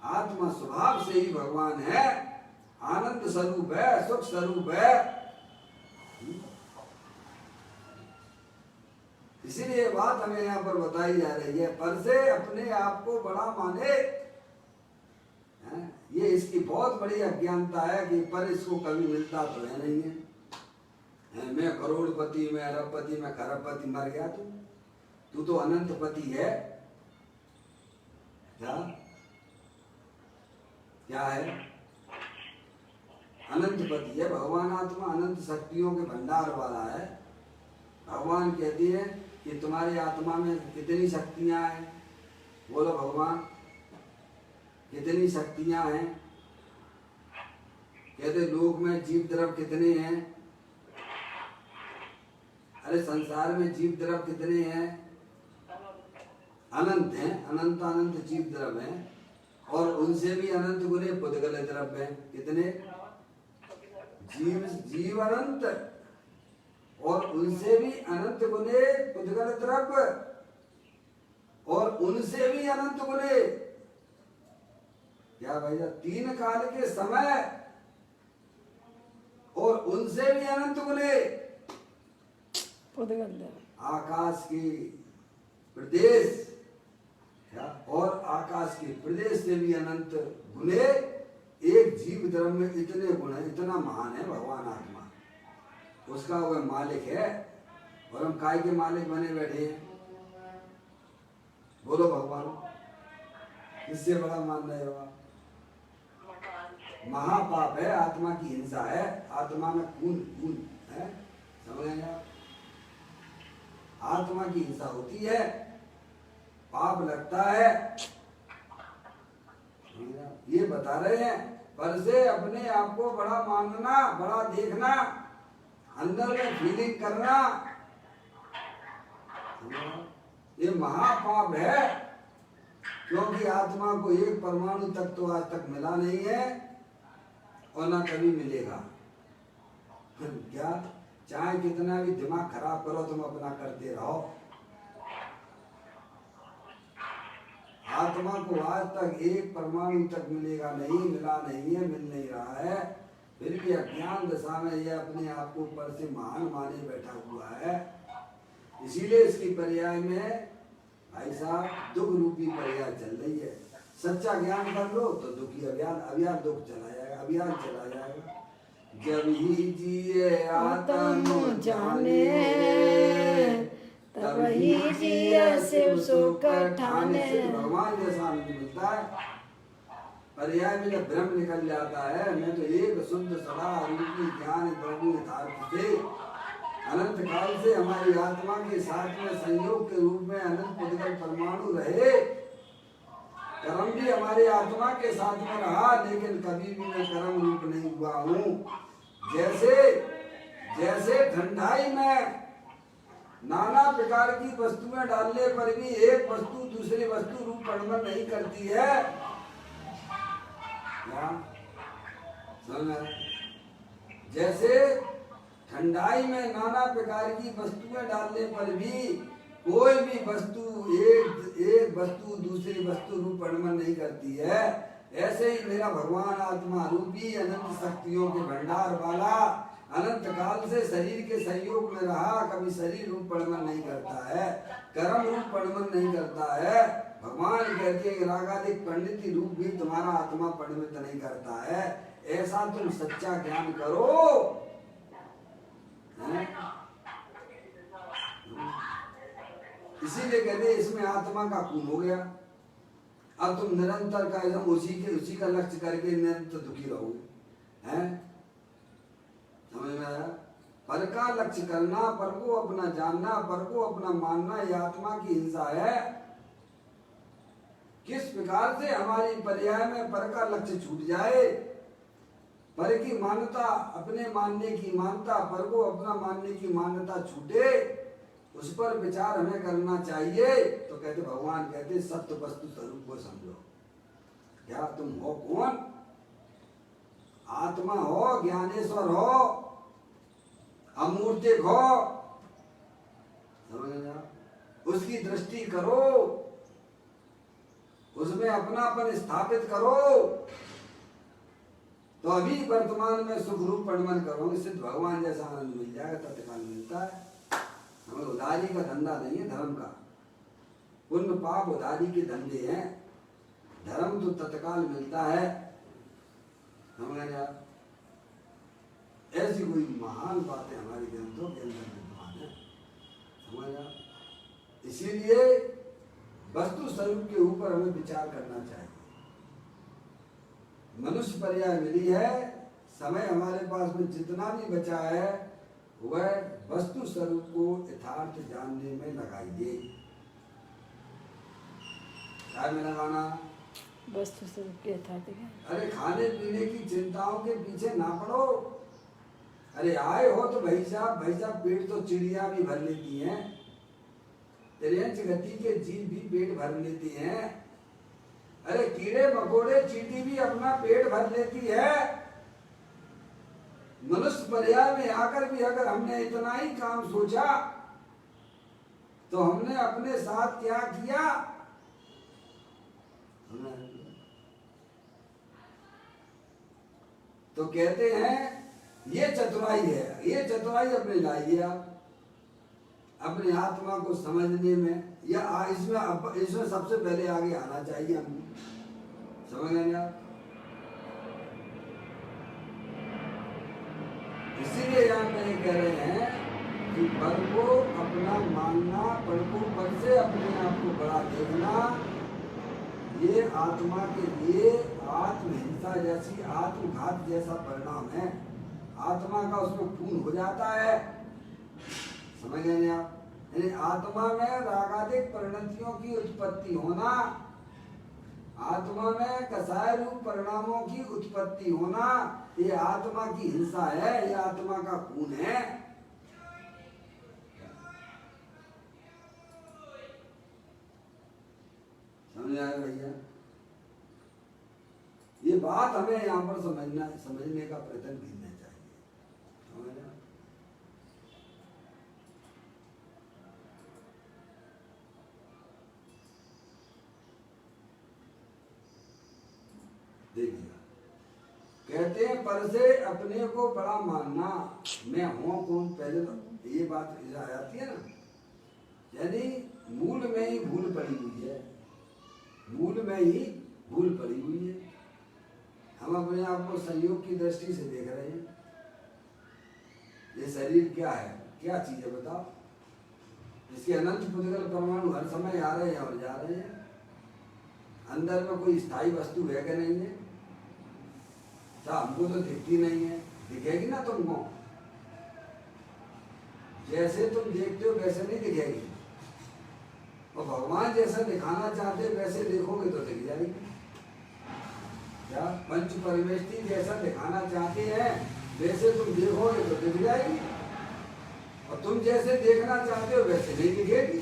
आत्मा स्वभाव से ही भगवान है, आनंद स्वरूप है, सुख स्वरूप है। इसीलिए बात हमें यहाँ पर बताई जा रही है, पर से अपने आप को बड़ा माने। ये इसकी बहुत बड़ी अज्ञानता है कि पर इसको कभी मिलता तो है नहीं है। मैं करोड़पति, मैं अरबपति, मैं खरबपति, मर गया तू तो अनंतपति है। क्या है? अनंतपति है भगवान। आत्मा अनंत शक्तियों के भंडार वाला है। भगवान कहती है कि तुम्हारी आत्मा में कितनी शक्तियां हैं? बोलो भगवान, कितनी शक्तियां हैं? कहते लोक में जीव द्रव कितने हैं? अरे संसार में जीव द्रव कितने हैं? अनंत हैं। अनंत अनंत जीव द्रव हैं, और उनसे भी अनंत गुने पुद्गल द्रव हैं। कितने? जीव अनंत, और उनसे भी अनंत गुने पुद्गल द्रव्य, और उनसे भी अनंत गुने क्या भैया? तीन काल के समय, और उनसे भी अनंत गुने आकाश की प्रदेश, और आकाश के प्रदेश से भी अनंत गुने। एक जीव द्रव्य में इतने गुण है, इतना महान है भगवान आत्मा। उसका वह मालिक है, और हम काय के मालिक बने बैठे हैं? बोलो भगवान, इससे बड़ा मान रहे हो? महापाप है, आत्मा की हिंसा है, आत्मा में खून है। समझ? आत्मा की हिंसा होती है, पाप लगता है। ये बता रहे हैं, पर से अपने आप को बड़ा मानना, बड़ा देखना, अंदर में फीलिंग करना, ये महापाप है। क्योंकि आत्मा को एक परमाणु तक तो आज तक मिला नहीं है, और ना कभी मिलेगा। क्या? चाहे कितना भी दिमाग खराब करो, तुम अपना करते रहो, आत्मा को आज तक एक परमाणु तक मिलेगा नहीं, मिला नहीं है, मिल नहीं रहा है। फिर भी अज्ञान दशा में ये अपने आप को ऊपर से महान माने बैठा हुआ है। इसीलिए इसकी पर्याय में भाई साहब दुख रूपी पर्याय चल रही है। सच्चा ज्ञान कर लो तो दुखी अभियान दुख चला जाएगा, अभियान चला जाएगा। जब ही जिए आत्म जाने, तब ही जिया शिव सुख ठाने। भगवान जैसा आनंद मिलता है। पर्याय में जब ब्रह्म निकल जाता है, मैं तो एक शुद्ध सदा रूपी ज्ञान प्रभु यथार्थ से अनंत काल से हमारी आत्मा के साथ में संयोग के रूप में अनंत पुद्गल परमाणु रहे। कर्म भी हमारे आत्मा के साथ में रहा, लेकिन कभी भी मैं कर्म रूप नहीं हुआ हूँ। जैसे ठंडाई में नाना प्रकार की वस्तुएं डालने पर भी एक वस्तु दूसरी वस्तु रूप परिवर्तन नहीं करती है। जैसे ठंडाई में नाना प्रकार की वस्तुएं डालने पर भी कोई भी वस्तु एक वस्तु दूसरी वस्तु रूप परिवर्तन नहीं करती है, ऐसे ही मेरा भगवान आत्मा रूपी अनंत शक्तियों के भंडार वाला अनंत काल से शरीर के संयोग में रहा, कभी शरीर रूप परिवर्तन नहीं करता है, कर्म रूप परिवर्तन नहीं करता है। भगवान कहते हैं रागादिक पंडित रूप भी तुम्हारा आत्मा परिवर्तन नहीं करता है। ऐसा तुम सच्चा ज्ञान करो। इसीलिए कहते इसमें आत्मा का खून हो गया। अब तुम निरंतर का एकदम उसी का लक्ष्य करके निरंतर दुखी रहोगे, हैं? समझ में आया? पर का लक्ष्य करना, पर को अपना जानना, पर को अपना मानना, ये आत्मा की हिंसा है। किस प्रकार से हमारी पर्याय में पर का लक्ष्य छूट जाए, पर की मान्यता, अपने मानने की मान्यता, पर को अपना मानने की मान्यता छूटे, उस पर विचार हमें करना चाहिए। तो कहते भगवान कहते सत्य वस्तु स्वरूप को समझो। क्या तुम हो कौन? आत्मा हो, ज्ञानेश्वर हो, अमूर्तिक हो, समझ में? उसकी दृष्टि करो, उसमें अपनापन स्थापित करो, तो अभी वर्तमान में सुख रूप परिवर्तन करोगे, सिद्ध भगवान जैसा आनंद मिल जाएगा। तत्काल मिलता है। हमें उधारी का धंधा नहीं है धर्म का। पुण्य पाप उधारी के धंधे हैं, धर्म तो तत्काल मिलता है। समझ गया? ऐसी कोई महान बातें हमारे ग्रंथों के अंदर विद्यमान है। समझ गया? इसीलिए वस्तु स्वरूप के ऊपर हमें विचार करना चाहिए। मनुष्य पर्याय मिली है, समय हमारे पास में जितना भी बचा है वह वस्तु स्वरूप को यथार्थ जानने में लगाइए। क्या में लगाना? वस्तु स्वरूप के यथार्थ। अरे खाने पीने की चिंताओं के पीछे ना पड़ो। अरे आए हो तो भाई साहब पेट तो चिड़िया भी भर लेती हैं, त्रियंच गति के जीव भी पेट भर लेती हैं। अरे कीड़े मकोड़े चींटी भी अपना पेट भर लेती है। मनुष्य पर्याय में आकर भी अगर हमने इतना ही काम सोचा तो हमने अपने साथ क्या किया? तो कहते हैं ये चतुराई है, ये चतुराई अपने लाइए आप अपनी आत्मा को समझने में, या इसमें सबसे पहले आगे आना चाहिए हम। समझ गए आप? इसीलिए यहाँ पे कह रहे हैं कि पर को अपना मानना, पर को पर से अपने आप को बड़ा देखना, ये आत्मा के लिए आत्महिंसा जैसी, आत्मघात जैसा परिणाम है। आत्मा का उसमें खून हो जाता है। समझ गए आप? यानी आत्मा में रागादिक परिणतियों की उत्पत्ति होना, आत्मा में कसाय रूप परिणामों की उत्पत्ति होना, ये आत्मा की हिंसा है, ये आत्मा का खून है। समझ आया भैया? ये बात हमें यहाँ पर समझने का प्रयत्न करना चाहिए। समझ आया? देखिएगा, कहते हैं पर से अपने को बड़ा मानना, मैं हूं कौन? पहले तो ये बात आ जाती है ना, यानी मूल में ही भूल पड़ी हुई है, मूल में ही भूल पड़ी हुई है। हम अपने आप को संयोग की दृष्टि से देख रहे हैं। ये शरीर क्या है, क्या चीज है बताओ? इसके अनंत पुद्गल परमाणु हर समय आ रहे हैं और जा रहे हैं। अंदर में कोई स्थायी वस्तु है कि नहीं है? हमको तो दिखती नहीं है, दिखेगी ना तुमको। जैसे तुम देखते हो वैसे नहीं दिखेगी, और भगवान जैसा दिखाना चाहते वैसे देखोगे तो दिख जाएगी। क्या पंच परमेष्टि जैसा दिखाना चाहते हैं वैसे तुम देखोगे तो दिख जाएगी, और तुम जैसे देखना चाहते हो वैसे नहीं दिखेगी।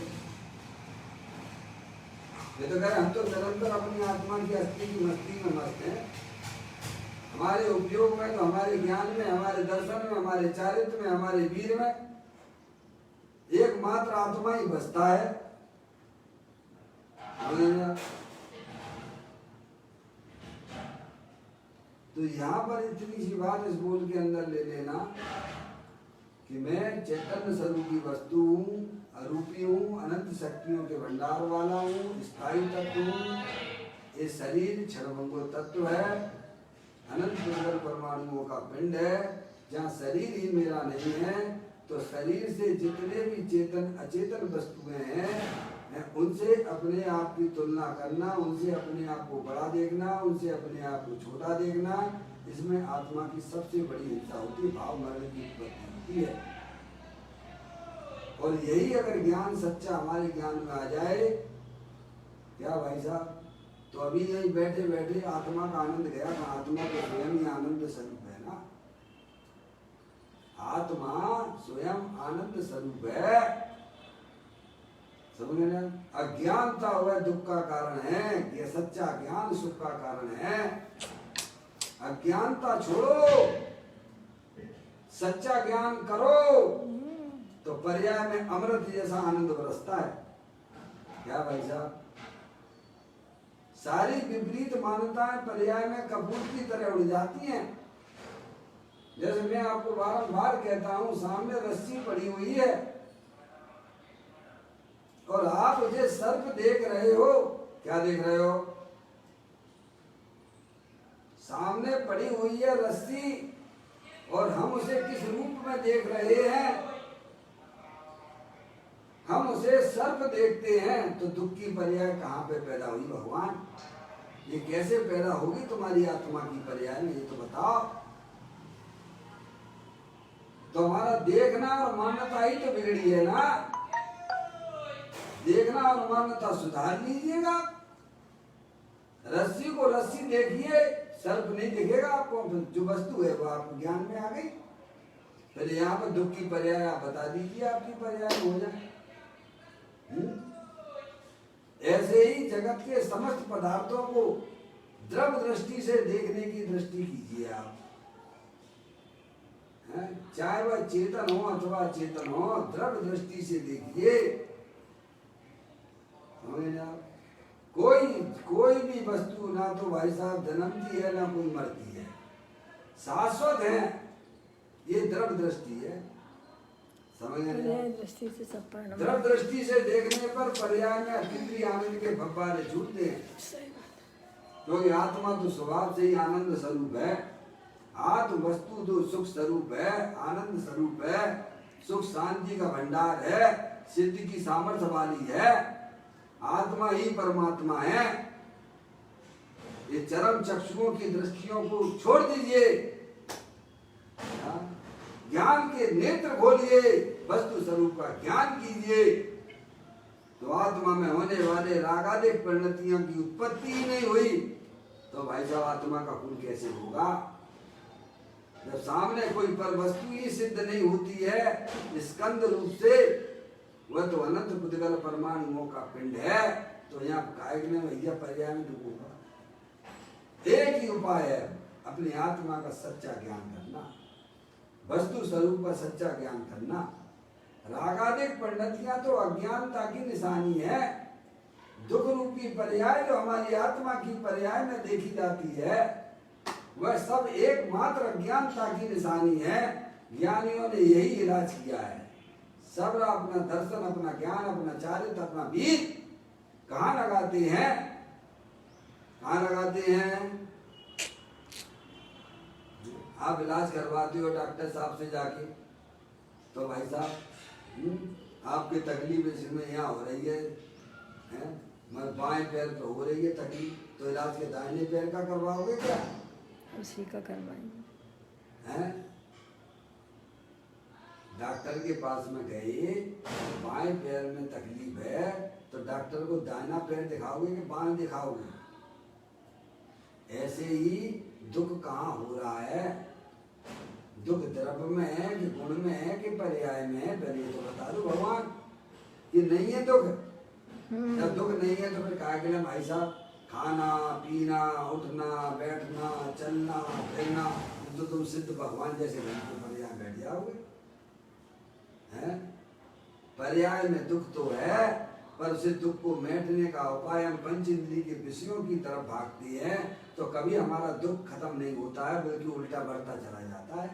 ये तो कह हम तो निरंतर अपनी आत्मा की अस्थि की मस्ती में मस्त हैं। हमारे उपयोग में तो हमारे ज्ञान में, हमारे दर्शन में, हमारे चारित्र में, हमारे वीर में एकमात्र आत्मा ही बसता है। तो यहाँ पर इतनी सी बात इस बोल के अंदर ले लेना कि मैं चैतन्य स्वरूप की वस्तु हूँ, अरूपी हूँ, अनंत शक्तियों के भंडार वाला हूँ, स्थायी तत्व हूँ। ये शरीर क्षणभंगुर तत्व है, अनंत पुद्गल परमाणुओं का पिंड है। जहाँ शरीर ही मेरा नहीं है तो शरीर से जितने भी चेतन अचेतन वस्तुएं हैं उनसे अपने आप की तुलना करना, उनसे अपने आप को बड़ा देखना, उनसे अपने आप को छोटा देखना, इसमें आत्मा की सबसे बड़ी हिंसा होती है, भाव मरण की उत्पत्ति होती है। और यही अगर ज्ञान सच्चा हमारे ज्ञान में आ जाए, क्या भाई साहब, तो अभी यही बैठे बैठे आत्मा का आनंद गया। आत्मा तो स्वयं ही आनंद स्वरूप है ना, आत्मा स्वयं आनंद स्वरूप है। समझ रहे? अज्ञानता हुआ दुख का कारण है, ये सच्चा ज्ञान सुख का कारण है। अज्ञानता छोड़ो, सच्चा ज्ञान करो तो पर्याय में अमृत जैसा आनंद बरसता है। क्या भाई साहब, सारी विपरीत मान्यताएं पर्याय में कपूर की तरह उड़ जाती हैं। जैसे मैं आपको बारंबार कहता हूं, सामने रस्सी पड़ी हुई है और आप मुझे सर्प देख रहे हो। क्या देख रहे हो? सामने पड़ी हुई है रस्सी और हम उसे किस रूप में देख रहे हैं? हम उसे सर्प देखते हैं। तो दुख की पर्याय कहाँ पे पैदा हुई भगवान? ये कैसे पैदा होगी तुम्हारी आत्मा की पर्याय में, ये तो बताओ। तो हमारा देखना और मान्यता ही तो बिगड़ी है ना। देखना और मान्यता सुधार लीजिएगा। रस्सी को रस्सी देखिए, सर्प नहीं दिखेगा आपको। जो वस्तु है वो आपको ज्ञान में आ गई। पहले यहाँ पर दुख की पर्याय आप बता दीजिए, आपकी पर्याय हो जाए। ऐसे ही जगत के समस्त पदार्थों को द्रव दृष्टि से देखने की दृष्टि कीजिए आप। चाहे वह चेतन हो अथवा चेतन हो, द्रव दृष्टि से देखिए। कोई भी वस्तु ना तो भाई साहब जन्मती है ना कोई मरती है, शाश्वत है। ये द्रव दृष्टि है, समझ गए? द्रव दृष्टि से देखने पर पर्याय में अतीन्द्रिय आनंद के फव्वारे छूटते हैं, क्योंकि आत्मा तो स्वभाव से ही आनंद स्वरूप है। आत्म वस्तु तो सुख स्वरूप है, आनंद स्वरूप है, सुख शांति का भंडार है, सिद्धि की सामर्थ्य वाली है। आत्मा ही परमात्मा है। ये चरम चक्षुओं की दृष्टियों को छोड़ दीजिए, ज्ञान के नेत्र खोलिए, वस्तु स्वरूप का ज्ञान कीजिए, तो आत्मा में होने वाले रागादिक परिणतियों की उत्पत्ति ही नहीं हुई। तो भाई साहब आत्मा का खून कैसे होगा? जब सामने कोई पर वस्तु ही सिद्ध नहीं होती है स्कंद रूप से, वह तो अनंत पुद्गल परमाणुओं का पिंड है। तो यहाँ कायक में भैया पर्याय में दुख होगा। एक ही उपाय है, अपनी आत्मा का सच्चा ज्ञान करना, वस्तु स्वरूप का सच्चा ज्ञान करना। रागादिक परिणतियां तो अज्ञानता की निशानी है। दुख रूपी पर्याय जो हमारी आत्मा की पर्याय में देखी जाती है, वह सब एकमात्र अज्ञानता की निशानी है। ज्ञानियों ने यही इलाज किया है। सब अपना दर्शन, अपना ज्ञान, अपना चारित्र, अपना वीर कहाँ लगाते हैं? कहाँ लगाते हैं? आप इलाज करवाते हो डॉक्टर साहब से जाके, तो भाई साहब आपकी तकलीफ इसमें यहाँ हो रही है, हैं? मगर बाएं पैर पे हो रही है तकलीफ, तो इलाज के दाहिने पैर का करवाओगे क्या? उसी का करवाएंगे। हैं? डॉक्टर के पास में गए, बाएं पैर में तकलीफ है तो डॉक्टर को दाहिना पैर दिखाओगे कि बाएं दिखाओगे? ऐसे ही दुख कहाँ हो रहा है? दुख द्रव्य में है कि गुण में है कि पर्याय में है? पहले तो बता दो भगवान, ये नहीं है दुख। जब दुख नहीं है तो फिर क्या के लिए भाई साहब खाना पीना उठना बैठना चलना फिरना, तो तुम सिद्ध भगवान जैसे घर के पर्याय बैठ जाओगे। हैं? पर्याय में दुख तो है, पर उसे दुख को मेटने का उपाय हम पंच इंद्रिय के विषयों की तरफ भागती है, तो कभी हमारा दुख खत्म नहीं होता है, बल्कि उल्टा बढ़ता चला जाता है।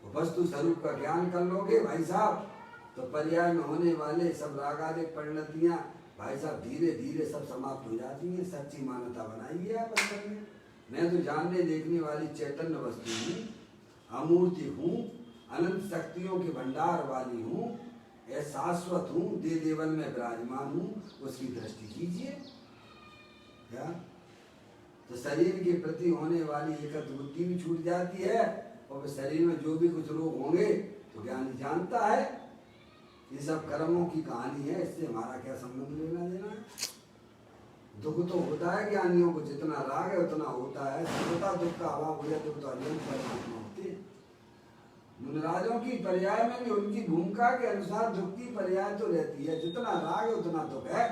तो वस्तु स्वरूप का ज्ञान कर लोगे भाई साहब, तो पर्याय में होने वाले सब रागादिक परिणतियां भाई साहब धीरे धीरे सब समाप्त हो जाती हैं। सच्ची मान्यता बनाइए आप अंदर में, मैं तो जानने देखने वाली चैतन्य वस्तु हूँ, अमूर्ति हूँ, अनंत शक्तियों के भंडार वाली हूँ, शाश्वत हूँ, दे देवन में विराजमान हूँ, उसकी दृष्टि कीजिए। क्या तो शरीर के प्रति होने वाली एकत्र बुद्धि भी छूट जाती है, और शरीर में जो भी कुछ रोग होंगे तो ज्ञानी जानता है ये सब कर्मों की कहानी है, इससे हमारा क्या संबंध लेना देना है। दुख तो होता है ज्ञानियों को, जितना राग है उतना होता है, सर्वथा दुख का अभाव हो जाए दुख तो अनंत परमात्मा होते हैं। मुनिराजों की पर्याय में भी उनकी भूमिका के अनुसार दुख की पर्याय तो रहती है, जितना राग है उतना दुख है,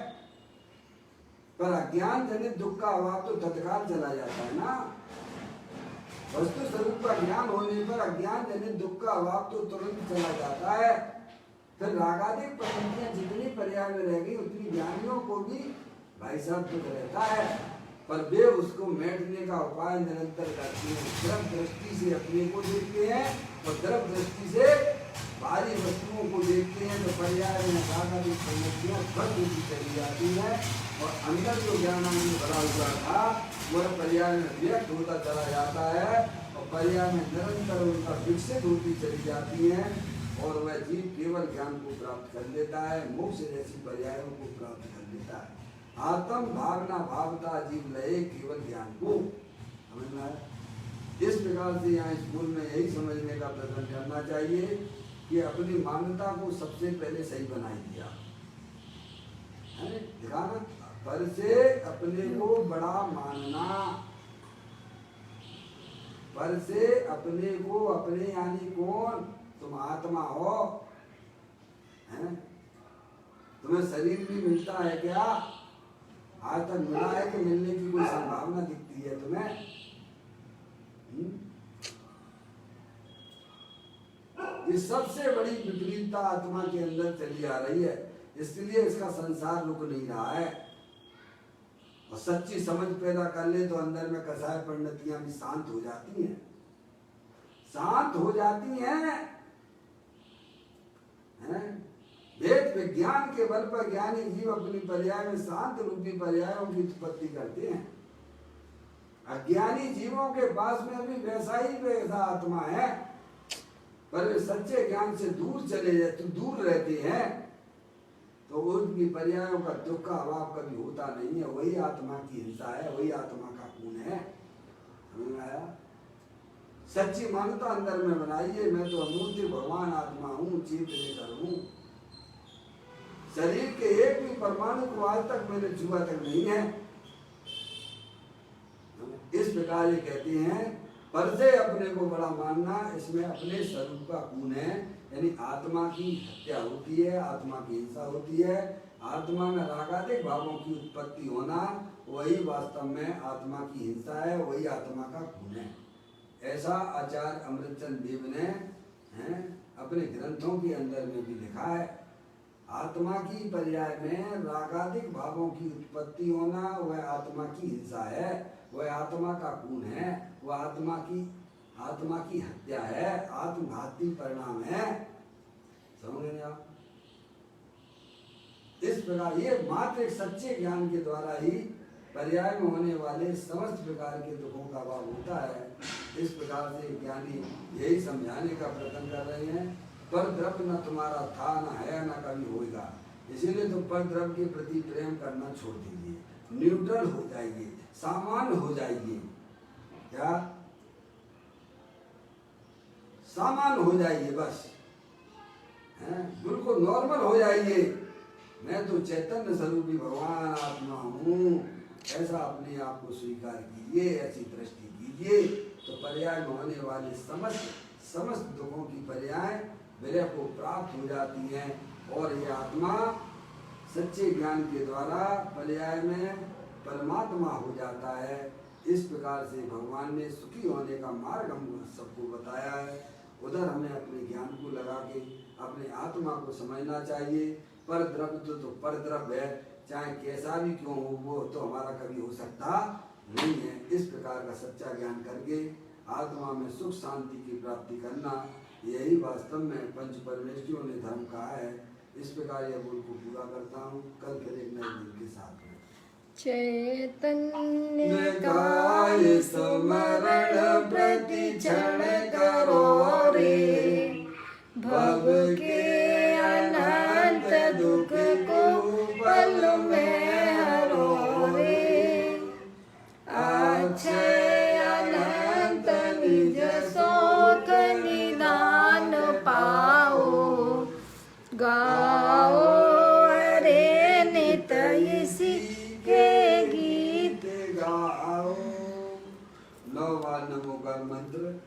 पर अज्ञान जनित दुख का अभाव तो तत्काल चला जाता है ना। वस्तु स्वरूप का ज्ञान होने पर अज्ञान जनित दुख का अभाव तो तुरंत चला जाता है। फिर रागादिक प्रवृत्तियां जितनी पर्याय में रह गई उतनी ज्ञानियों को भी भाई साहब दुख रहता है, पर वे उसको मेटने का उपाय निरंतर करते हैं। द्रव दृष्टि से अपने को देखते हैं और द्रव दृष्टि से बाहरी वस्तुओं को देखते हैं, तो पर्याय में रागादिक प्रवृत्तियां ध्वस्त होती चली जाती है, और अंदर जो ज्ञान हमने भरा हुआ था वह पर्याय में व्यक्त होता चला जाता है, और पर्याय में निरंतर उनका विकसित होती चली जाती है, और वह जीव केवल ज्ञान को प्राप्त कर लेता है, मोक्ष जैसी पर्यायों को प्राप्त कर लेता है। आत्म भावना भावता जीव लय केवल ज्ञान को, समझना है। इस प्रकार से यहाँ स्कूल में यही समझने का प्रयत्न करना चाहिए कि अपनी मान्यता को सबसे पहले सही बनाई दिया है, दिखाना पर से अपने को बड़ा मानना, पर से अपने को, अपने यानी कौन, तुम आत्मा हो, हैं? तुम्हें शरीर भी मिलता है क्या? आज तक मिला है कि मिलने की कोई संभावना दिखती है तुम्हें? ये सबसे बड़ी विपरीतता आत्मा के अंदर चली आ रही है, इसलिए इसका संसार रुक नहीं रहा है। और सच्ची समझ पैदा कर ले तो अंदर में कसाय परिणतियां भी शांत हो जाती हैं, शांत हो जाती हैं। वेद विज्ञान के बल पर ज्ञानी जीव अपनी पर्याय में शांत रूपी पर्यायों की उत्पत्ति करते हैं। अज्ञानी जीवों के पास में भी वैसा ही वैसा आत्मा है, पर वे सच्चे ज्ञान से दूर चले जाते, दूर रहते हैं, तो उनकी पर्यायों का दुख का अभाव कभी होता नहीं है। वही आत्मा की हिंसा है, वही आत्मा का खून है। समझ में आया? सच्ची मान्यता अंदर में बनाइए, मैं तो अमूर्त भगवान आत्मा हूँ, चेतनेश्वर हूँ। शरीर के एक भी परमाणु को आज तक मैंने छुआ तक नहीं है। इस प्रकार ये कहते हैं, पर से अपने को बड़ा मानना, इसमें अपने स्वरूप का खून है, यानी आत्मा की हत्या होती है, आत्मा की हिंसा होती है, आत्मा में रागादिक भावों की उत्पत्ति होना, वही वास्तव में आत्मा की हिंसा है, वही आत्मा का खून है। ऐसा आचार्य अमृतचंद देव ने अपने ग्रंथों के अंदर में भी लिखा है। आत्मा की पर्याय में रागादिक भावों की उत्पत्ति होना वह आत्मा की हिंसा है, वह आत्मा का खून है, वह आत्मा की हत्या है, आत्मघाती परिणाम है। समझ रहे आप? इस प्रकार ये मात्र एक सच्चे ज्ञान के द्वारा ही पर्याय में होने वाले समस्त प्रकार के दुखों का अभाव होता है। इस प्रकार से ज्ञानी यही समझाने का प्रयत्न कर रहे हैं। पर द्रव्य न तुम्हारा था, न है, न कभी होगा। इसीलिए तुम पर द्रव्य के प्रति प्रेम करना छोड़ दीजिए, न्यूट्रल हो जाइए, सामान्य हो जाइए। क्या सामान्य हो जाइए, बस हैं, बिल्कुल नॉर्मल हो जाइए। मैं तो चैतन्य स्वरूपी भगवान आत्मा हूँ, ऐसा अपने आप को स्वीकार कीजिए, ऐसी दृष्टि कीजिए, तो पर्याय में होने वाले समस्त दुखों की पर्याय विलय को प्राप्त हो जाती हैं। और ये आत्मा सच्चे ज्ञान के द्वारा पर्याय में परमात्मा हो जाता है। इस प्रकार से भगवान ने सुखी होने का मार्ग हम सबको बताया है। उधर हमें अपने ज्ञान को लगा के अपने आत्मा को समझना चाहिए। पर द्रव्य तो पर द्रव्य है, चाहे कैसा भी क्यों हो, वो तो हमारा कभी हो सकता नहीं है। इस प्रकार का सच्चा ज्ञान करके आत्मा में सुख शांति की प्राप्ति करना, यही वास्तव में पंच परमेश्वरों ने धर्म कहा है। इस प्रकार यह बोल को पूरा करता हूँ। कल फिर एक नए दिन के साथ में चैतन्य काय स्मरण प्रति क्षण करो रे, भव के अनंत दुख को पल में हरो रे, अक्षय अनंत निज शोक निदान पाओ, गाओ हरे नित इसी के गीत गाओ। 9 बार नमो का मंत्र